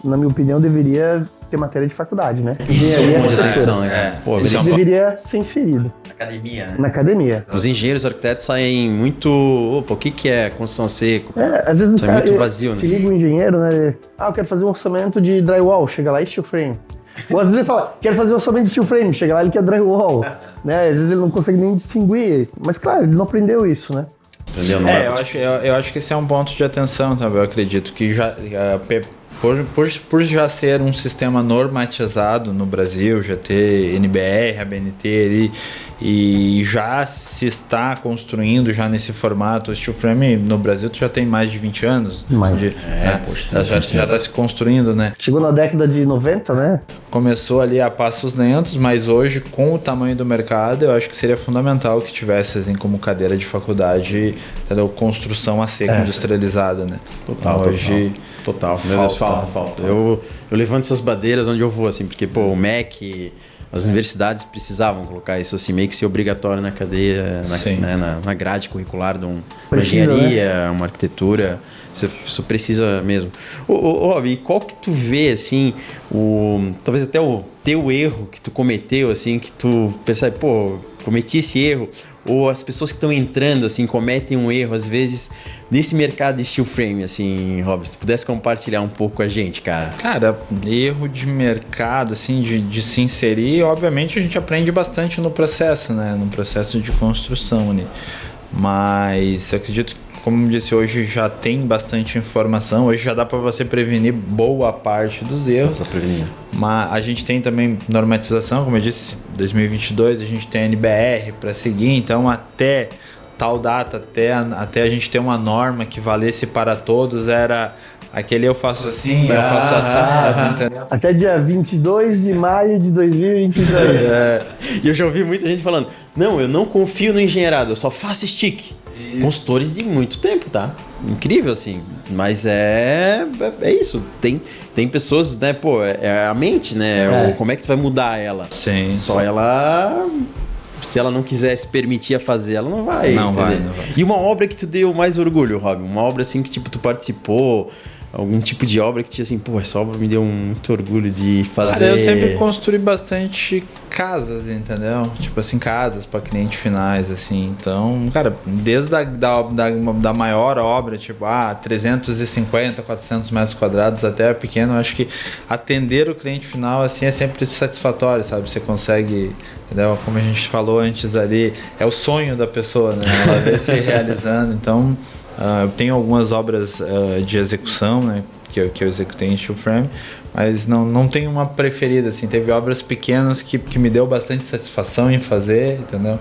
na minha opinião, deveria ter matéria de faculdade, né?
Isso, de atenção, né?
Isso deveria ser inserido.
Academia, né?
Na academia.
Os engenheiros arquitetos saem muito... o que é construção a seco?
Às vezes
sai muito vazio, né?
Se liga o engenheiro, né? Eu quero fazer um orçamento de drywall, chega lá e steel frame. Ou às vezes ele fala, quero fazer um orçamento de steel frame, chega lá ele quer drywall, né? Às vezes ele não consegue nem distinguir, mas claro, ele não aprendeu isso, né?
Entendeu?
Eu acho que esse é um ponto de atenção também, eu acredito que já... Por já ser um sistema normatizado no Brasil, já ter NBR, ABNT ali, e já se está construindo já nesse formato, o steel frame no Brasil já tem mais de 20 anos. Já está se construindo, né?
Chegou na década de 90, né?
Começou ali a passos lentos, mas hoje, com o tamanho do mercado, eu acho que seria fundamental que tivesse assim, como cadeira de faculdade, entendeu? Construção a seco industrializada, né?
Total. Meu Deus, falta. Eu levanto essas bandeiras onde eu vou, assim, porque, o MEC, as universidades precisavam colocar isso, assim, meio que ser obrigatório na cadeia, na grade curricular de uma engenharia, uma arquitetura. Isso precisa mesmo. Rob, e qual que tu vê, assim, talvez até o teu erro que tu cometeu, assim, que tu percebe, cometi esse erro, ou as pessoas que estão entrando, assim, cometem um erro, às vezes, nesse mercado de steel frame, assim, Rob, se tu pudesse compartilhar um pouco com a gente, cara.
Cara, erro de mercado, assim, de se inserir, obviamente a gente aprende bastante no processo, né, no processo de construção, né, mas eu acredito que, como eu disse, hoje já tem bastante informação, hoje já dá para você prevenir boa parte dos erros. Mas a gente tem também normatização, como eu disse, 2022 a gente tem NBR para seguir, então até tal data, até a gente ter uma norma que valesse para todos, era aquele eu faço assim, eu faço assado, entendeu?
Até dia 22 de maio de 2022.
E eu já ouvi muita gente falando, não, eu não confio no engenheirado, eu só faço stick. Consultores de muito tempo, tá? Incrível, assim. Mas é isso. Tem pessoas, né? É a mente, né? Como é que tu vai mudar ela?
Sim.
Só ela... Se ela não quiser se permitir a fazer, ela não vai.
Não vai.
E uma obra que tu deu mais orgulho, Rob? Uma obra assim que tipo tu participou... Algum tipo de obra que tinha assim, essa obra me deu muito orgulho de fazer.
Eu sempre construí bastante casas, entendeu? Tipo assim, casas para clientes finais, assim. Então, cara, desde da maior obra, tipo, 350, 400 metros quadrados até a pequena, eu acho que atender o cliente final, assim, é sempre satisfatório, sabe? Você consegue, entendeu? Como a gente falou antes ali, é o sonho da pessoa, né? Ela vê se realizando. Então, eu tenho algumas obras de execução, né? Que eu executei em steel frame, mas não tenho uma preferida, assim. Teve obras pequenas que me deu bastante satisfação em fazer, entendeu?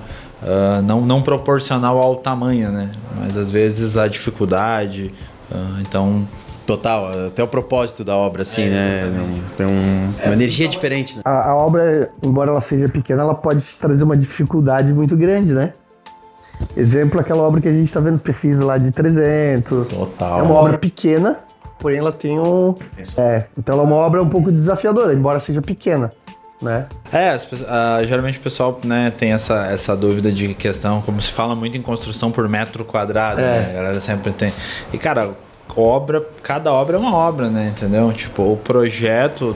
Não proporcional ao tamanho, né? Mas às vezes a dificuldade, então...
Total, até o propósito da obra, assim, né? Tem uma energia diferente, né?
A obra, embora ela seja pequena, ela pode trazer uma dificuldade muito grande, né? Exemplo, aquela obra que a gente está vendo os perfis lá de 300.
Total.
É uma obra pequena, porém ela tem então ela é uma obra um pouco desafiadora, embora seja pequena, né?
Geralmente o pessoal, né, tem essa dúvida de questão, como se fala muito em construção por metro quadrado, né? A galera sempre tem. E, cara, cada obra é uma obra, né? Entendeu? Tipo, o projeto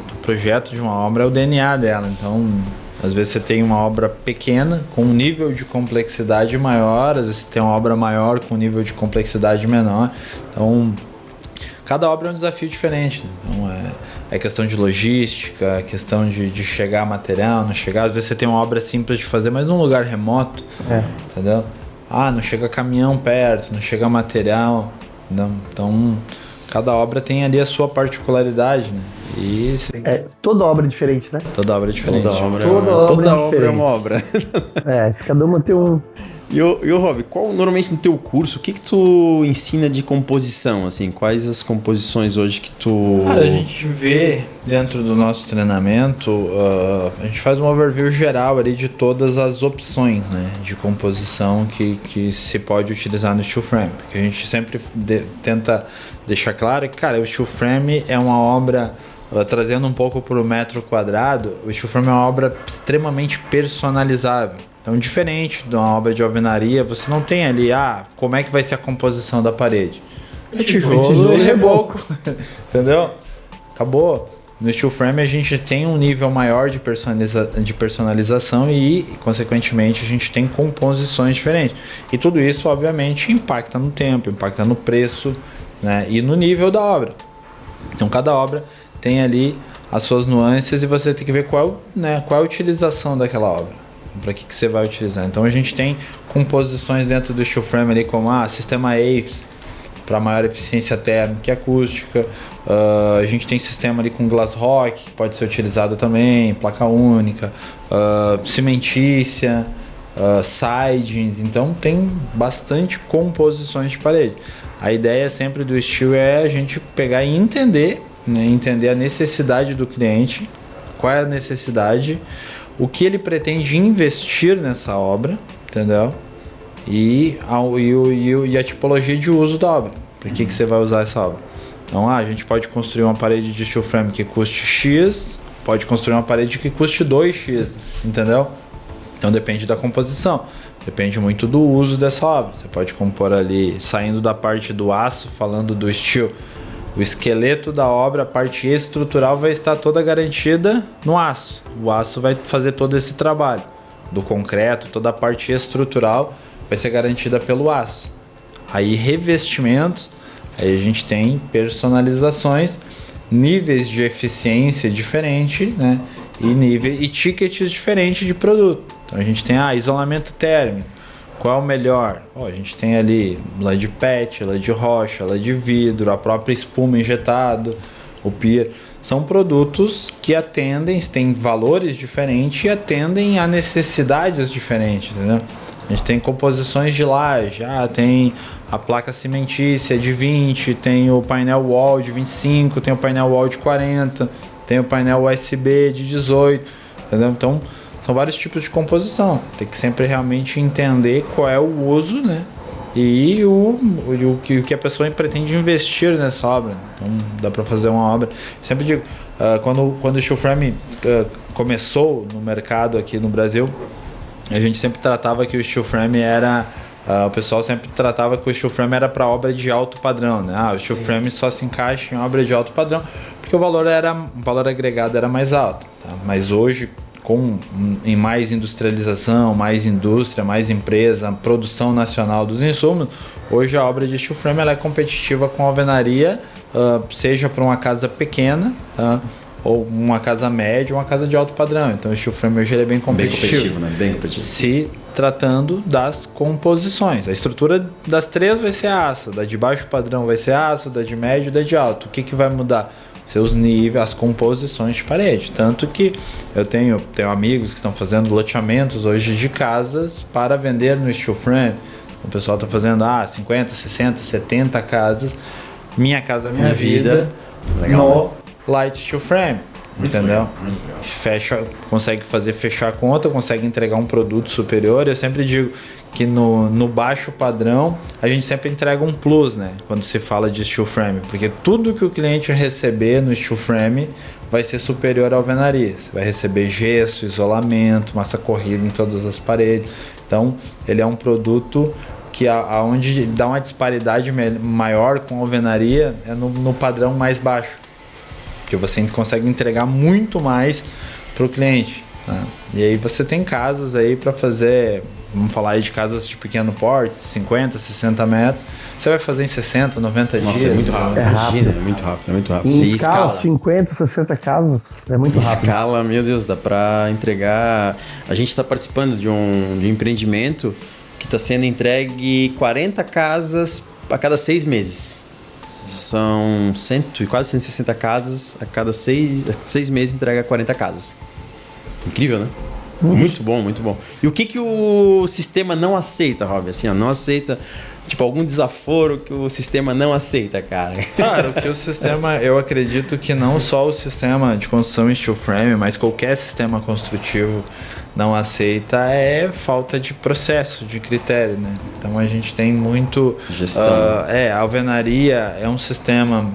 de uma obra é o DNA dela. Então, às vezes você tem uma obra pequena com um nível de complexidade maior, às vezes você tem uma obra maior com um nível de complexidade menor. Então, cada obra é um desafio diferente, né? Então, é questão de logística, questão de chegar material, não chegar. Às vezes você tem uma obra simples de fazer, mas num lugar remoto, entendeu? Não chega caminhão perto, não chega material. Não. Então, cada obra tem ali a sua particularidade, né?
Toda obra é diferente, né?
Toda obra é diferente.
Toda obra é uma obra.
Cada uma tem um...
E o Rob, normalmente no teu curso, o que tu ensina de composição, assim? Quais as composições hoje que tu...
Cara, a gente vê dentro do nosso treinamento, a gente faz um overview geral ali de todas as opções, né, de composição que se pode utilizar no steel frame. Porque a gente sempre tenta deixar claro que, cara, o steel frame é uma obra... Trazendo um pouco para o metro quadrado, o steel frame é uma obra extremamente personalizável. Então, diferente de uma obra de alvenaria, você não tem ali, como é que vai ser a composição da parede? É tijolo e reboco, entendeu? Acabou. No steel frame a gente tem um nível maior de personalização e, consequentemente, a gente tem composições diferentes. E tudo isso, obviamente, impacta no tempo, impacta no preço, né, e no nível da obra. Então, cada obra tem ali as suas nuances e você tem que ver qual é a utilização daquela obra, para que você vai utilizar. Então a gente tem composições dentro do steel frame ali como sistema ACE para maior eficiência térmica e acústica, a gente tem sistema ali com glass rock que pode ser utilizado também, placa única, cimentícia, sidings. Então tem bastante composições de parede. A ideia sempre do steel é a gente pegar e entender a necessidade do cliente, qual é a necessidade, o que ele pretende investir nessa obra, entendeu? E a tipologia de uso da obra. Para que você vai usar essa obra? Então, a gente pode construir uma parede de steel frame que custe X, pode construir uma parede que custe 2X, entendeu? Então depende da composição, depende muito do uso dessa obra. Você pode compor ali, saindo da parte do aço, falando do steel, o esqueleto da obra, a parte estrutural vai estar toda garantida no aço. O aço vai fazer todo esse trabalho. Do concreto, toda a parte estrutural vai ser garantida pelo aço. Aí revestimentos, aí a gente tem personalizações, níveis de eficiência diferentes, né? E tickets diferentes de produto. Então a gente tem isolamento térmico. Qual é o melhor? A gente tem ali lá de PET, lá de rocha, lá de vidro, a própria espuma injetada, o pier. São produtos que têm valores diferentes e atendem a necessidades diferentes, entendeu? A gente tem composições de laje, tem a placa cimentícia de 20, tem o painel wall de 25, tem o painel wall de 40, tem o painel USB de 18, entendeu? Então, são vários tipos de composição. Tem que sempre realmente entender qual é o uso, né? E o que a pessoa pretende investir nessa obra. Então, dá para fazer uma obra. Sempre digo, quando o steel frame começou no mercado aqui no Brasil, a gente sempre tratava que o steel frame era... o pessoal sempre tratava que o steel frame era para obra de alto padrão, né? O steel frame só se encaixa em obra de alto padrão porque o valor agregado era mais alto, tá? Mas hoje, em mais industrialização, mais indústria, mais empresa, produção nacional dos insumos, hoje a obra de steel frame ela é competitiva com a alvenaria, seja para uma casa pequena, ou uma casa média, ou uma casa de alto padrão. Então o steel frame hoje ele é bem competitivo.
Bem competitivo.
Se tratando das composições. A estrutura das três vai ser aço, da de baixo padrão vai ser aço, da de médio e da de alto. O que vai mudar? Seus níveis, as composições de parede. Tanto que eu tenho amigos que estão fazendo loteamentos hoje de casas para vender no steel frame. O pessoal está fazendo 50, 60, 70 casas. Minha Casa Minha Vida. Legal, no light steel frame. Entendeu? Consegue fechar a conta, consegue entregar um produto superior. Eu sempre digo que no baixo padrão a gente sempre entrega um plus, né? Quando se fala de steel frame, porque tudo que o cliente receber no steel frame vai ser superior à alvenaria. Você vai receber gesso, isolamento, massa corrida em todas as paredes. Então ele é um produto que aonde dá uma disparidade maior com a alvenaria é no padrão mais baixo, que você consegue entregar muito mais para o cliente, né? E aí você tem casas aí para fazer, vamos falar aí de casas de pequeno porte, 50, 60 metros, você vai fazer em 60, 90 dias.
Nossa, é muito rápido.
Rápido.
É muito rápido.
Em escala, 50, 60 casas, é muito rápido.
Escala, meu Deus, dá para entregar. A gente está participando de um empreendimento que está sendo entregue 40 casas a cada 6 meses. São quase 160 casas, a cada 6 meses entrega 40 casas. Incrível, né? Muito bom, muito bom. E o que o sistema não aceita, Rob? Assim, não aceita, tipo, algum desaforo que o sistema não aceita, cara?
Cara, o que o sistema, eu acredito que não só o sistema de construção em steel frame, mas qualquer sistema construtivo não aceita é falta de processo, de critério, né? Então a gente tem muito...
Gestão.
A alvenaria é um sistema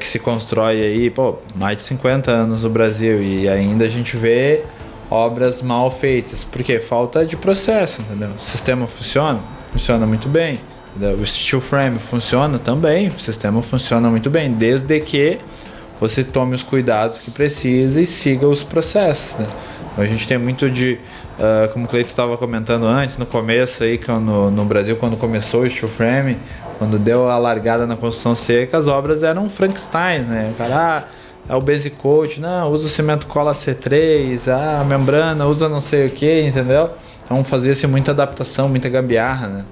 que se constrói aí, mais de 50 anos no Brasil e ainda a gente vê obras mal feitas. Por quê? Falta de processo, entendeu? O sistema funciona muito bem. Entendeu? O steel frame funciona também, o sistema funciona muito bem, desde que você tome os cuidados que precisa e siga os processos, né? A gente tem muito de, como o Cleito estava comentando antes, no começo aí, no Brasil, quando começou o steel frame, quando deu a largada na construção seca, as obras eram Frankenstein, né? O cara, é o basic coat, não, usa o cimento cola C3, a membrana, usa não sei o que, entendeu? Então fazia-se muita adaptação, muita gambiarra, né?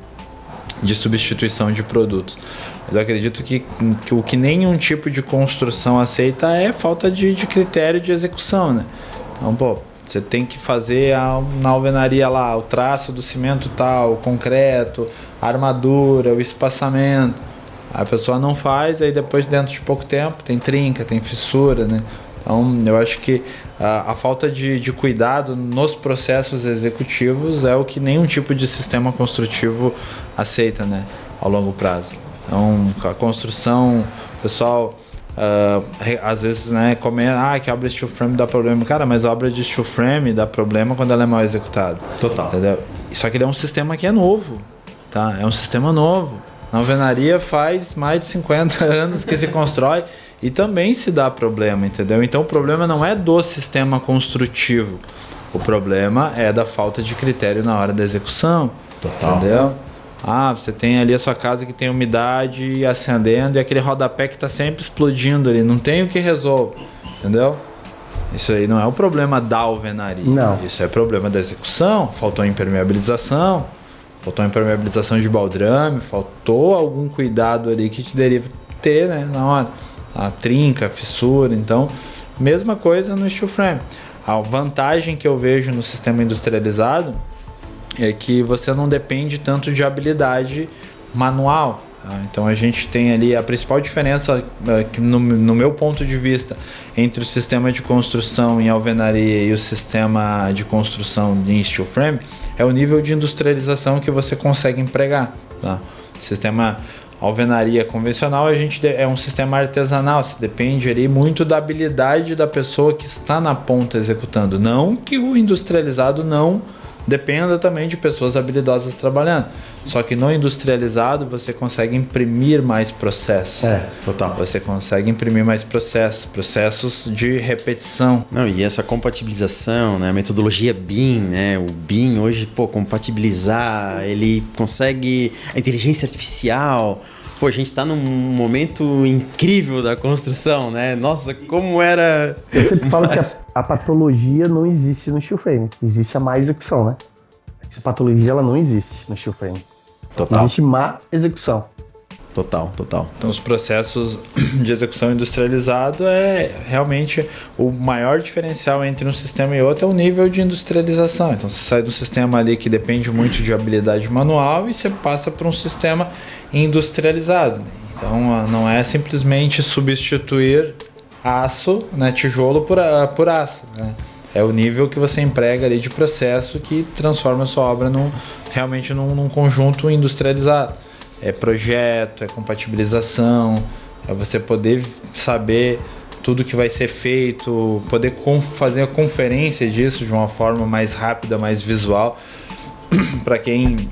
De substituição de produtos. Mas eu acredito que o que nenhum tipo de construção aceita é falta de critério de execução, né? Então, você tem que fazer na alvenaria lá o traço do cimento tal, o concreto, a armadura, o espaçamento. A pessoa não faz, aí depois dentro de pouco tempo tem trinca, tem fissura, né? Então eu acho que a falta de cuidado nos processos executivos é o que nenhum tipo de sistema construtivo aceita, né? Ao longo prazo. Então a construção, o pessoal... às vezes, né, que a obra de steel frame dá problema. Cara, mas a obra de steel frame dá problema quando ela é mal executada.
Total.
Entendeu? Só que ele é um sistema que é novo, tá? É um sistema novo. Na alvenaria faz mais de 50 anos que se constrói e também se dá problema, entendeu? Então o problema não é do sistema construtivo. O problema é da falta de critério na hora da execução.
Total.
Entendeu? Você tem ali a sua casa que tem umidade acendendo e aquele rodapé que está sempre explodindo ali. Não tem o que resolve, entendeu? Isso aí não é o problema da alvenaria.
Não.
Isso é problema da execução. Faltou impermeabilização, de baldrame, faltou algum cuidado ali que te deveria ter, né, na hora. A trinca, a fissura. Então, mesma coisa no steel frame. A vantagem que eu vejo no sistema industrializado é que você não depende tanto de habilidade manual. Tá? Então a gente tem ali a principal diferença, no meu ponto de vista, entre o sistema de construção em alvenaria e o sistema de construção em steel frame é o nível de industrialização que você consegue empregar. Tá? O sistema alvenaria convencional é um sistema artesanal, você depende ali muito da habilidade da pessoa que está na ponta executando. Não que o industrializado não dependa também de pessoas habilidosas trabalhando. Só que no industrializado você consegue imprimir mais processos.
Total.
Você consegue imprimir mais processos de repetição.
Não, e essa compatibilização, né? A metodologia BIM, né? O BIM hoje, compatibilizar, ele consegue a inteligência artificial. Pô, a gente está num momento incrível da construção, né? Nossa, como era...
Eu sempre falo que a patologia não existe no steel frame. Existe a má execução, né? A patologia, ela não existe no steel frame.
Total.
Existe má execução.
Total.
Então, os processos de execução industrializado realmente o maior diferencial entre um sistema e outro é o nível de industrialização. Então, você sai de um sistema ali que depende muito de habilidade manual e você passa para um sistema industrializado. Então, não é simplesmente substituir aço, né, tijolo por aço, né? É o nível que você emprega ali de processo que transforma a sua obra realmente num conjunto industrializado. É projeto, é compatibilização, é você poder saber tudo que vai ser feito, poder fazer a conferência disso de uma forma mais rápida, mais visual. Para quem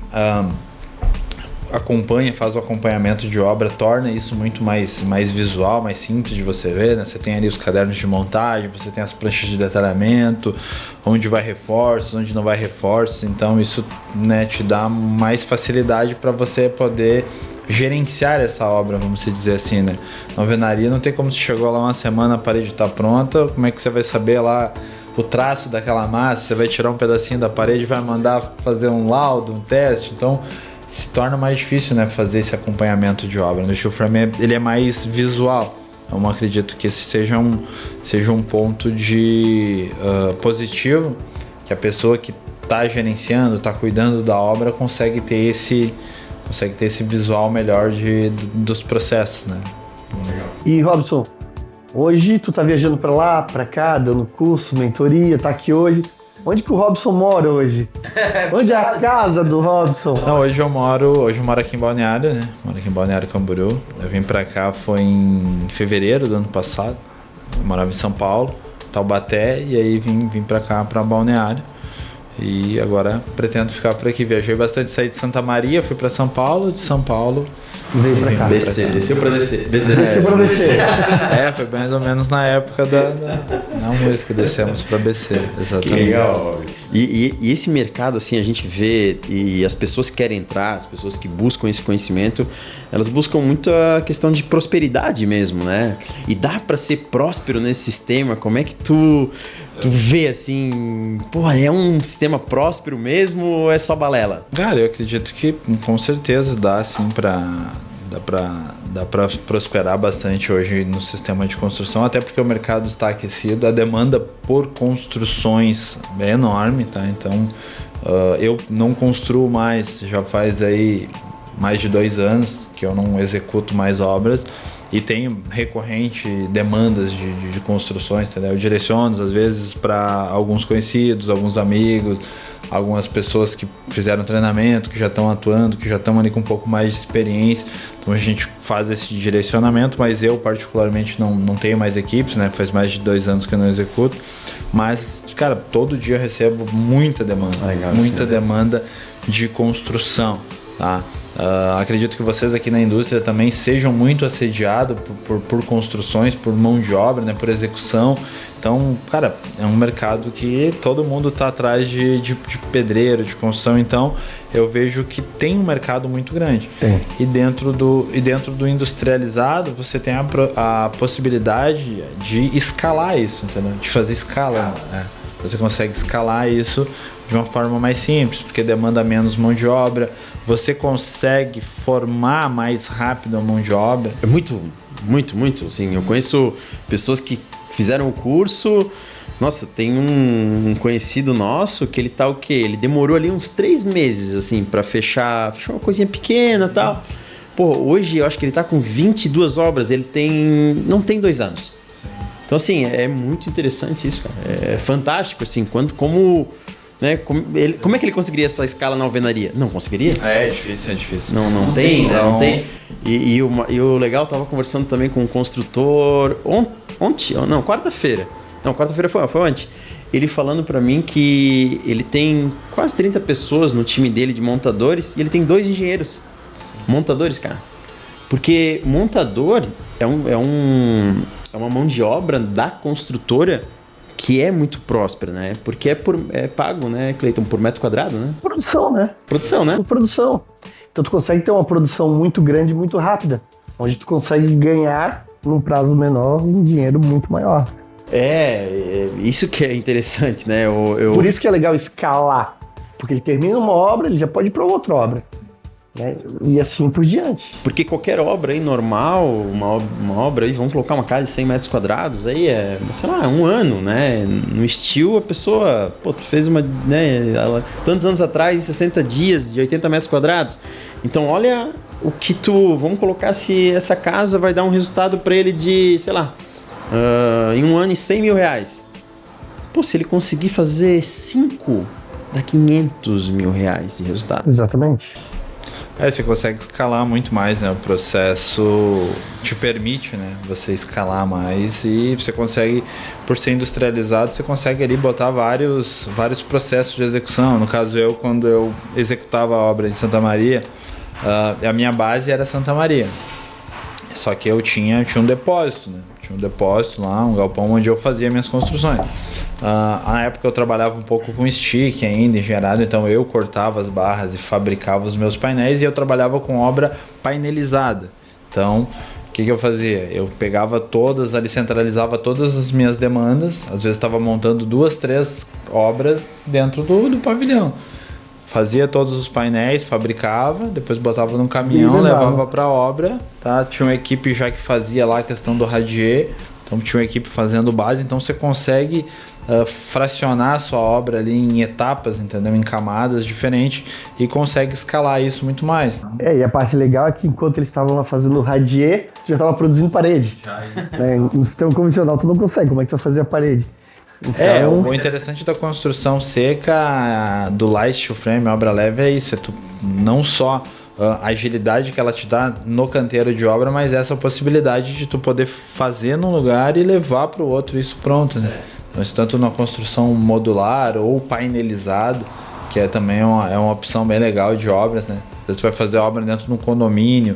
acompanha, faz o acompanhamento de obra, torna isso muito mais visual, mais simples de você ver, né? Você tem ali os cadernos de montagem, você tem as pranchas de detalhamento, onde vai reforços, onde não vai reforços, então isso, né, te dá mais facilidade para você poder gerenciar essa obra, vamos dizer assim, né? Na alvenaria não tem como você chegou lá uma semana, a parede está pronta, como é que você vai saber lá o traço daquela massa? Você vai tirar um pedacinho da parede e vai mandar fazer um laudo, um teste, então se torna mais difícil, né, fazer esse acompanhamento de obra. No steel frame ele é mais visual. Eu acredito que esse seja um ponto de positivo, que a pessoa que está gerenciando, está cuidando da obra consegue ter esse visual melhor dos processos, né?
E Robson, hoje tu tá viajando para lá, para cá, dando curso, mentoria, tá aqui hoje. Onde que o Robson mora hoje? Onde é a casa do Robson?
Não, hoje eu moro aqui em Balneário, né? Moro aqui em Balneário Camboriú. Eu vim pra cá foi em fevereiro do ano passado. Eu morava em São Paulo, Taubaté, e aí vim pra cá, pra Balneário. E agora pretendo ficar por aqui. Viajei bastante, saí de Santa Maria, fui pra São Paulo, de São Paulo
veio pra cá.
Desceu pra descer.
Desceu pra descer.
Foi mais ou menos na época da música, descemos pra BC, exatamente.
Que legal. E esse mercado, assim, a gente vê, e as pessoas que querem entrar, as pessoas que buscam esse conhecimento, elas buscam muito a questão de prosperidade mesmo, né? E dá pra ser próspero nesse sistema? Como é que tu vê, assim, é um sistema próspero mesmo ou é só balela?
Cara, eu acredito que com certeza dá, assim, dá pra prosperar bastante hoje no sistema de construção, até porque o mercado está aquecido, a demanda por construções é enorme, tá? Então, eu não construo mais, já faz aí mais de 2 anos que eu não executo mais obras, e tenho recorrente demandas de construções, entendeu? Eu direciono às vezes para alguns conhecidos, alguns amigos, algumas pessoas que fizeram treinamento, que já estão atuando, que já estão ali com um pouco mais de experiência. Então a gente faz esse direcionamento, mas eu particularmente não tenho mais equipes, né? Faz mais de 2 anos que eu não executo. Mas, cara, todo dia eu recebo muita demanda, demanda de construção, tá? Acredito que vocês aqui na indústria também sejam muito assediados por construções, por mão de obra, né, por execução. Então, cara, é um mercado que todo mundo está atrás de pedreiro, de construção. Então, eu vejo que tem um mercado muito grande.
Tem.
E dentro do industrializado, você tem a possibilidade de escalar isso, entendeu? De fazer escala. Né? Você consegue escalar isso de uma forma mais simples, porque demanda menos mão de obra. Você consegue formar mais rápido a mão de obra.
É muito, assim, eu conheço pessoas que fizeram o curso. Nossa, tem um conhecido nosso que ele tá o quê? Ele demorou ali uns 3 meses, assim, pra fechar uma coisinha pequena e tal. Pô, hoje eu acho que ele tá com 22 obras, não tem 2 anos. Então, assim, é muito interessante isso, cara. É fantástico, assim, como é que ele conseguiria essa escala na alvenaria? Não conseguiria?
É difícil.
Não tem. E o legal, eu tava conversando também com um construtor quarta-feira. Não, quarta-feira foi ontem. ele falando para mim que ele tem quase 30 pessoas no time dele de montadores e ele tem 2 engenheiros. Montadores, cara. Porque montador é uma mão de obra da construtora que é muito próspera, né? Porque é pago, né, Cleiton, por metro quadrado, né?
Produção, né?
Produção, né?
Produção. Então tu consegue ter uma produção muito grande, muito rápida, onde tu consegue ganhar num prazo menor um dinheiro muito maior.
Isso que é interessante, né?
Por isso que é legal escalar, porque ele termina uma obra, ele já pode ir para outra obra, né? E assim por diante.
Porque qualquer obra aí normal, uma obra aí, vamos colocar uma casa de 100 metros quadrados, aí sei lá, 1 ano, né? No estilo, a pessoa, tu fez uma, né? Tantos anos atrás, 60 dias, de 80 metros quadrados. Então, olha o que vamos colocar se essa casa vai dar um resultado para ele de, sei lá, em 1 ano e 100 mil reais. Se ele conseguir fazer 5, dá 500 mil reais de resultado.
Exatamente.
Você consegue escalar muito mais, né? O processo te permite, né? Você escalar mais e você consegue, por ser industrializado, você consegue ali botar vários processos de execução. No caso, quando eu executava a obra em Santa Maria, a minha base era Santa Maria. Só que eu tinha um depósito, né? Tinha um depósito lá, um galpão onde eu fazia minhas construções. Na época eu trabalhava um pouco com stick ainda, engenheirado, então eu cortava as barras e fabricava os meus painéis e eu trabalhava com obra painelizada. Então, o que eu fazia? Eu pegava todas, ali centralizava todas as minhas demandas, às vezes estava montando 2, 3 obras dentro do pavilhão. Fazia todos os painéis, fabricava, depois botava num caminhão, levava para a obra, tá? Tinha uma equipe já que fazia lá a questão do radier, então tinha uma equipe fazendo base, então você consegue fracionar a sua obra ali em etapas, entendeu? Em camadas diferentes e consegue escalar isso muito mais.
E a parte legal é que enquanto eles estavam lá fazendo o radier, já estava produzindo parede. Né? No sistema convencional tu não consegue, como é que tu vai fazer a parede? Então,
o interessante da construção seca do light steel frame, obra leve, é isso, tu não só a agilidade que ela te dá no canteiro de obra, mas essa possibilidade de tu poder fazer num lugar e levar para o outro isso pronto, né? Então, isso tanto na construção modular ou painelizado, que também é uma opção bem legal de obras, né? Às vezes tu vai fazer obra dentro de um condomínio,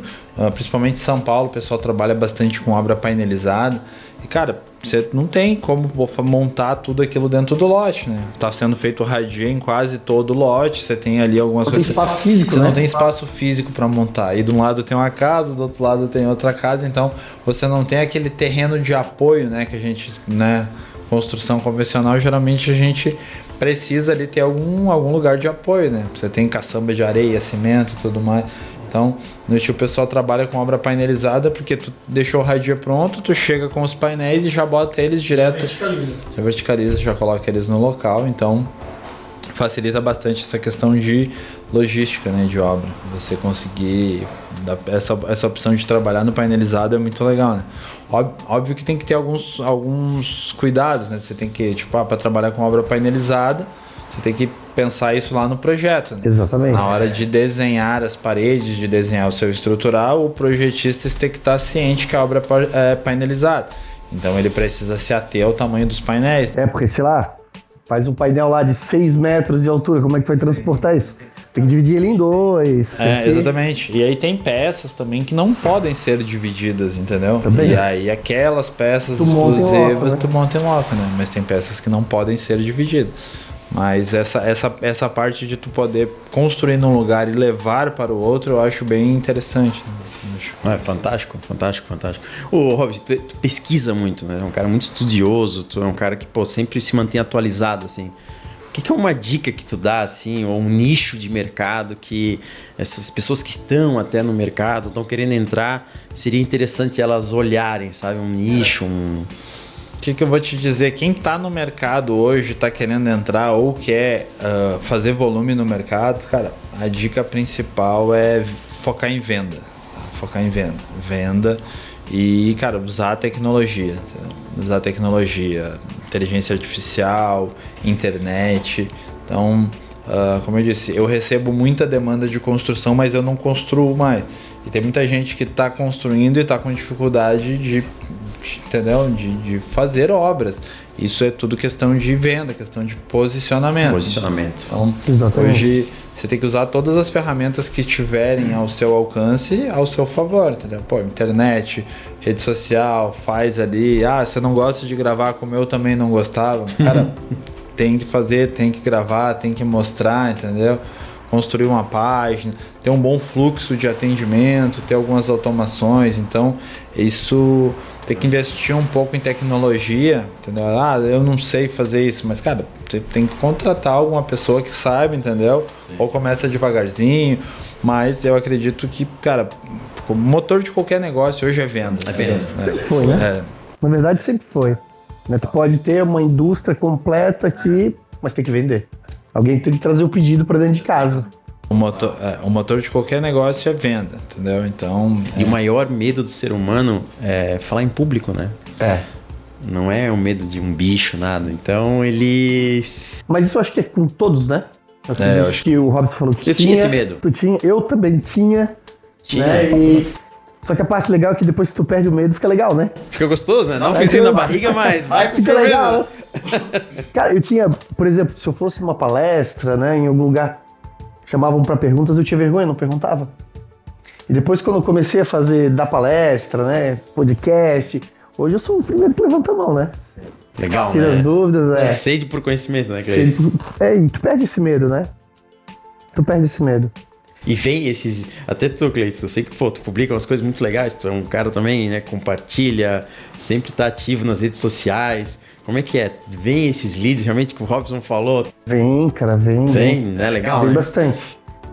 principalmente em São Paulo, o pessoal trabalha bastante com obra painelizada. E, cara, você não tem como montar tudo aquilo dentro do lote, né? Tá sendo feito radier em quase todo o lote, você tem ali algumas coisas.
Não tem espaço físico,
você
né?
não tem espaço físico para montar. E de um lado tem uma casa, do outro lado tem outra casa, então você não tem aquele terreno de apoio, né? Que a gente, né? Construção convencional, geralmente a gente precisa ali ter algum lugar de apoio, né? Você tem caçamba de areia, cimento e tudo mais. Então, no estilo, o pessoal trabalha com obra painelizada porque tu deixou o radier pronto, tu chega com os painéis e já bota eles direto. Já verticaliza, já coloca eles no local. Então, facilita bastante essa questão de logística, né, de obra. Você conseguir essa opção de trabalhar no painelizado é muito legal, né? Óbvio que tem que ter alguns cuidados, né? Você tem que, para trabalhar com obra painelizada, você tem que pensar isso lá no projeto, né?
Exatamente.
Na hora de desenhar as paredes, de desenhar o seu estrutural, o projetista tem que estar ciente que a obra é painelizada. Então ele precisa se ater ao tamanho dos painéis.
Porque, sei lá, faz um painel lá de 6 metros de altura, como é que vai transportar isso? Tem que dividir ele em 2.
Exatamente. E aí tem peças também que não podem ser divididas, entendeu?
Também.
E aí aquelas peças exclusivas tu monta em loco, né? Mas tem peças que não podem ser divididas. Mas essa parte de tu poder construir num lugar e levar para o outro, eu acho bem interessante.
Fantástico. Ô, Rob, tu pesquisa muito, né? É um cara muito estudioso, tu é um cara que, sempre se mantém atualizado, assim. O que é uma dica que tu dá, assim, ou um nicho de mercado que essas pessoas que estão até no mercado, estão querendo entrar, seria interessante elas olharem, sabe? Um nicho,
O que eu vou te dizer? Quem está no mercado hoje, está querendo entrar ou quer fazer volume no mercado, cara, a dica principal é focar em venda. Tá? Focar em venda. Venda e, cara, usar a tecnologia. Usar a tecnologia, inteligência artificial, internet. Então, como eu disse, eu recebo muita demanda de construção, mas eu não construo mais. E tem muita gente que está construindo e está com dificuldade de entendeu? De fazer obras. Isso é tudo questão de venda, questão de posicionamento. Então, hoje você tem que usar todas as ferramentas que tiverem ao seu alcance, ao seu favor, entendeu? Pô, internet, rede social, faz ali. Você não gosta de gravar como eu também não gostava. Cara, tem que fazer, tem que gravar, tem que mostrar, entendeu? Construir uma página, ter um bom fluxo de atendimento, ter algumas automações. Então, isso tem que investir um pouco em tecnologia, entendeu? Eu não sei fazer isso, mas, cara, você tem que contratar alguma pessoa que saiba, entendeu? Sim. Ou começa devagarzinho, mas eu acredito que, cara, o motor de qualquer negócio hoje é venda.
É venda. Sempre foi, né? Na verdade, sempre foi. Tu pode ter uma indústria completa aqui, mas tem que vender. Alguém tem que trazer o pedido para dentro de casa.
O motor de qualquer negócio é venda, entendeu? Então...
E o maior medo do ser humano é falar em público, né? Não é o medo de um bicho, nada. Então, eles...
Mas isso eu acho que é com todos, né? Eu acho que o Robson falou que
tinha esse medo.
Eu também tinha. Né? Só que a parte legal é que depois que tu perde o medo, fica legal, né?
Fica gostoso, né? Não fica na barriga, mas vai
fica legal. Cara, eu tinha, por exemplo, se eu fosse numa palestra, né, em algum lugar, chamavam para perguntas, eu tinha vergonha, não perguntava. E depois, quando eu comecei a dar palestra, né, podcast, hoje eu sou o primeiro que levanta a mão, né?
Legal,
tira as dúvidas,
Sede por conhecimento, né, Cleiton?
E tu perde esse medo, né?
E vem esses... Até tu, Cleiton, eu sei que tu publica umas coisas muito legais, tu é um cara também, né, compartilha, sempre tá ativo nas redes sociais. Como é que é? Vem esses leads, realmente, que o Robson falou?
Vem, cara, vem.
Né? Legal,
vem
né?
Bastante.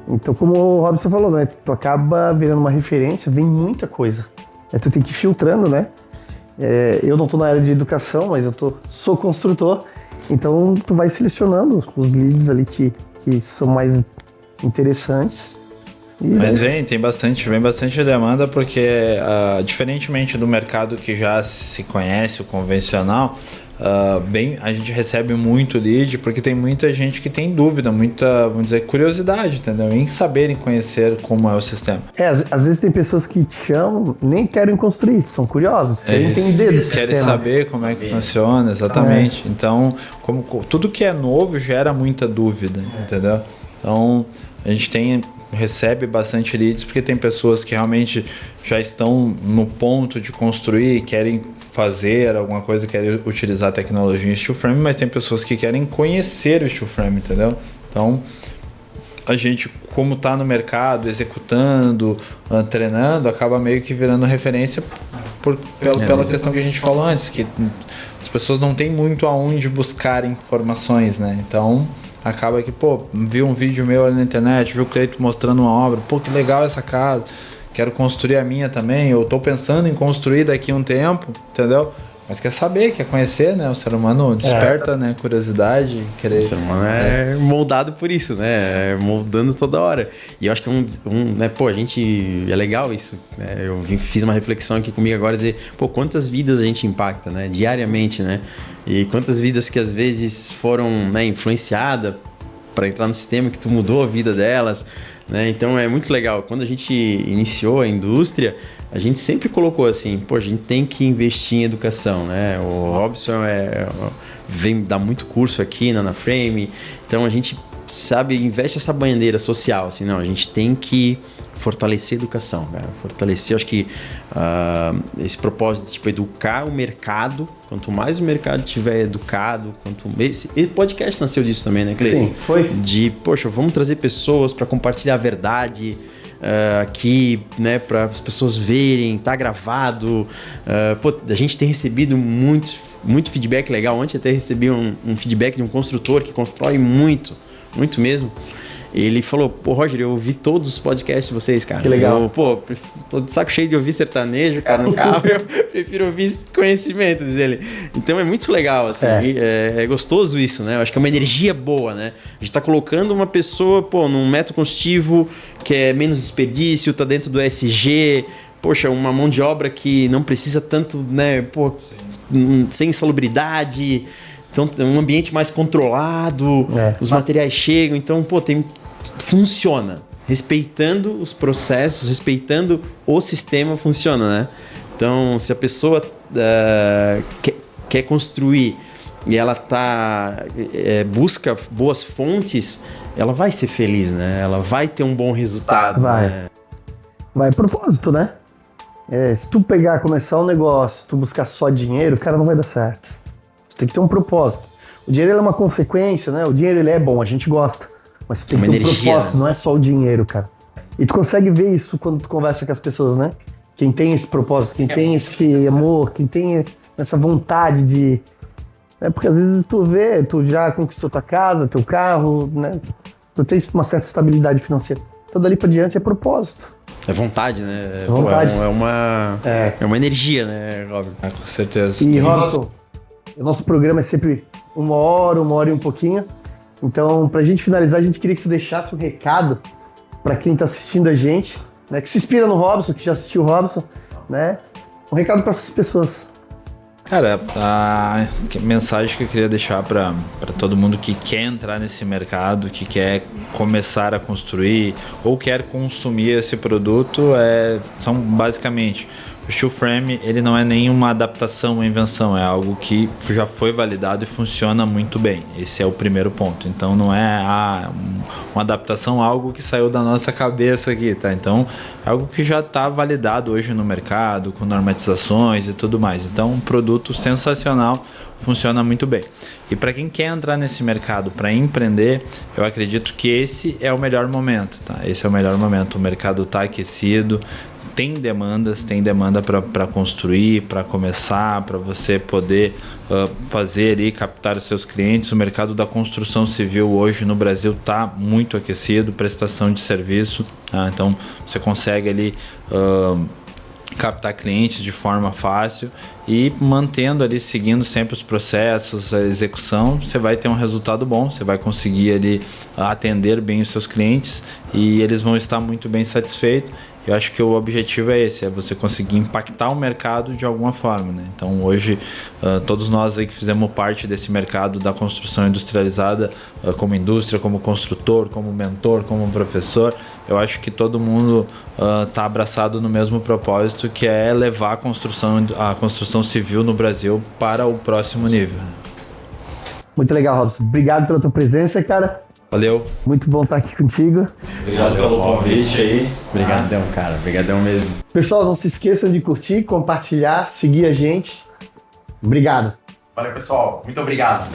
Então, como o Robson falou, né? Tu acaba virando uma referência, vem muita coisa. Tu tem que ir filtrando, né? Eu não tô na área de educação, mas sou construtor. Então, tu vai selecionando os leads ali que são mais interessantes.
Mas vem bastante demanda, porque diferentemente do mercado que já se conhece, o convencional, a gente recebe muito lead, porque tem muita gente que tem dúvida, muita, vamos dizer, curiosidade, entendeu? Em saber, em conhecer como é o sistema.
Às vezes tem pessoas que te chamam, nem querem construir, são curiosas, querem entender do sistema.
Querem saber como é que funciona, exatamente. Então, tudo que é novo gera muita dúvida, entendeu? Então, a gente recebe bastante leads, porque tem pessoas que realmente já estão no ponto de construir, querem fazer alguma coisa, querem utilizar a tecnologia em steel frame, mas tem pessoas que querem conhecer o steel frame, entendeu? Então, a gente, como está no mercado, executando, treinando, acaba meio que virando referência pela questão que a gente falou antes, que as pessoas não têm muito aonde buscar informações, né? Então, acaba que, viu um vídeo meu ali na internet, viu o Cleiton mostrando uma obra, que legal essa casa, quero construir a minha também, eu tô pensando em construir daqui a um tempo, entendeu? Mas quer saber, quer conhecer, né? O ser humano desperta, né? Curiosidade, querer...
O ser humano é moldado por isso, né? Moldando toda hora. E eu acho que né? A gente... É legal isso, né? Eu fiz uma reflexão aqui comigo agora, dizer, quantas vidas a gente impacta, né? Diariamente, né? E quantas vidas que às vezes foram, né, influenciadas para entrar no sistema que tu mudou a vida delas, né? Então é muito legal. Quando a gente iniciou a indústria, a gente sempre colocou assim, a gente tem que investir em educação, né? O Robson vem dar muito curso aqui na Frame, então a gente investe essa bandeira social, assim, não, a gente tem que fortalecer a educação, cara. Fortalecer, acho que esse propósito de educar o mercado. Quanto mais o mercado tiver educado, esse podcast nasceu disso também, né, Cleiton?
Sim, foi.
Vamos trazer pessoas para compartilhar a verdade aqui, né, para as pessoas verem, tá gravado. A gente tem recebido muito feedback legal. Ontem até recebi um feedback de um construtor que constrói muito mesmo. Ele falou, Roger, eu ouvi todos os podcasts de vocês, cara.
Que legal.
Tô de saco cheio de ouvir sertanejo, cara, no carro. Eu prefiro ouvir conhecimento dele. Então é muito legal, assim. É gostoso isso, né? Eu acho que é uma energia boa, né? A gente tá colocando uma pessoa, num método construtivo que é menos desperdício, tá dentro do ESG. Poxa, uma mão de obra que não precisa tanto, né? Sem insalubridade. Então, um ambiente mais controlado, os materiais chegam. Então, funciona. Respeitando os processos, respeitando o sistema, funciona, né? Então, se a pessoa quer construir e ela busca boas fontes, ela vai ser feliz, né? Ela vai ter um bom resultado.
Vai.
Né?
Vai, propósito, né? Se tu começar um negócio, tu buscar só dinheiro, cara, não vai dar certo. Você tem que ter um propósito. O dinheiro ele é uma consequência, né? O dinheiro ele é bom, a gente gosta. Mas tu tem que ter um propósito, não é só o dinheiro, cara. E tu consegue ver isso quando tu conversa com as pessoas, né? Quem tem esse propósito, quem tem esse amor, quem tem essa vontade de... Porque às vezes tu já conquistou tua casa, teu carro, né? Tu tem uma certa estabilidade financeira. Então dali pra diante é propósito.
É vontade, né?
É vontade.
É uma energia, né, Robert?
Com certeza.
E, Robson, o nosso programa é sempre 1 hora e um pouquinho. Então, pra gente finalizar, a gente queria que você deixasse um recado pra quem tá assistindo a gente, né? Que se inspira no Robson, que já assistiu o Robson, né? Um recado pra essas pessoas.
Cara, a mensagem que eu queria deixar para todo mundo que quer entrar nesse mercado, que quer começar a construir ou quer consumir esse produto são basicamente... O steel frame, ele não é nenhuma adaptação, uma invenção, é algo que já foi validado e funciona muito bem. Esse é o primeiro ponto. Então não é uma adaptação, algo que saiu da nossa cabeça aqui, tá? Então é algo que já está validado hoje no mercado, com normatizações e tudo mais. Então um produto sensacional, funciona muito bem. E para quem quer entrar nesse mercado para empreender, eu acredito que esse é o melhor momento, tá? Esse é o melhor momento. O mercado está aquecido, tem demanda para construir, para começar, para você poder fazer e captar os seus clientes. O mercado da construção civil hoje no Brasil está muito aquecido, prestação de serviço, tá? Então você consegue ali captar clientes de forma fácil e mantendo ali, seguindo sempre os processos, a execução, você vai ter um resultado bom, você vai conseguir ali atender bem os seus clientes e eles vão estar muito bem satisfeitos. Eu acho que o objetivo é esse, é você conseguir impactar o mercado de alguma forma, né? Então hoje, todos nós aí que fizemos parte desse mercado da construção industrializada, como indústria, como construtor, como mentor, como professor, eu acho que todo mundo está abraçado no mesmo propósito, que é levar a construção civil no Brasil para o próximo nível.
Muito legal, Robson. Obrigado pela tua presença, cara.
Valeu.
Muito bom estar aqui contigo.
Obrigado pelo convite aí.
Obrigadão, cara. Obrigadão mesmo.
Pessoal, não se esqueçam de curtir, compartilhar, seguir a gente. Obrigado.
Valeu, pessoal. Muito obrigado.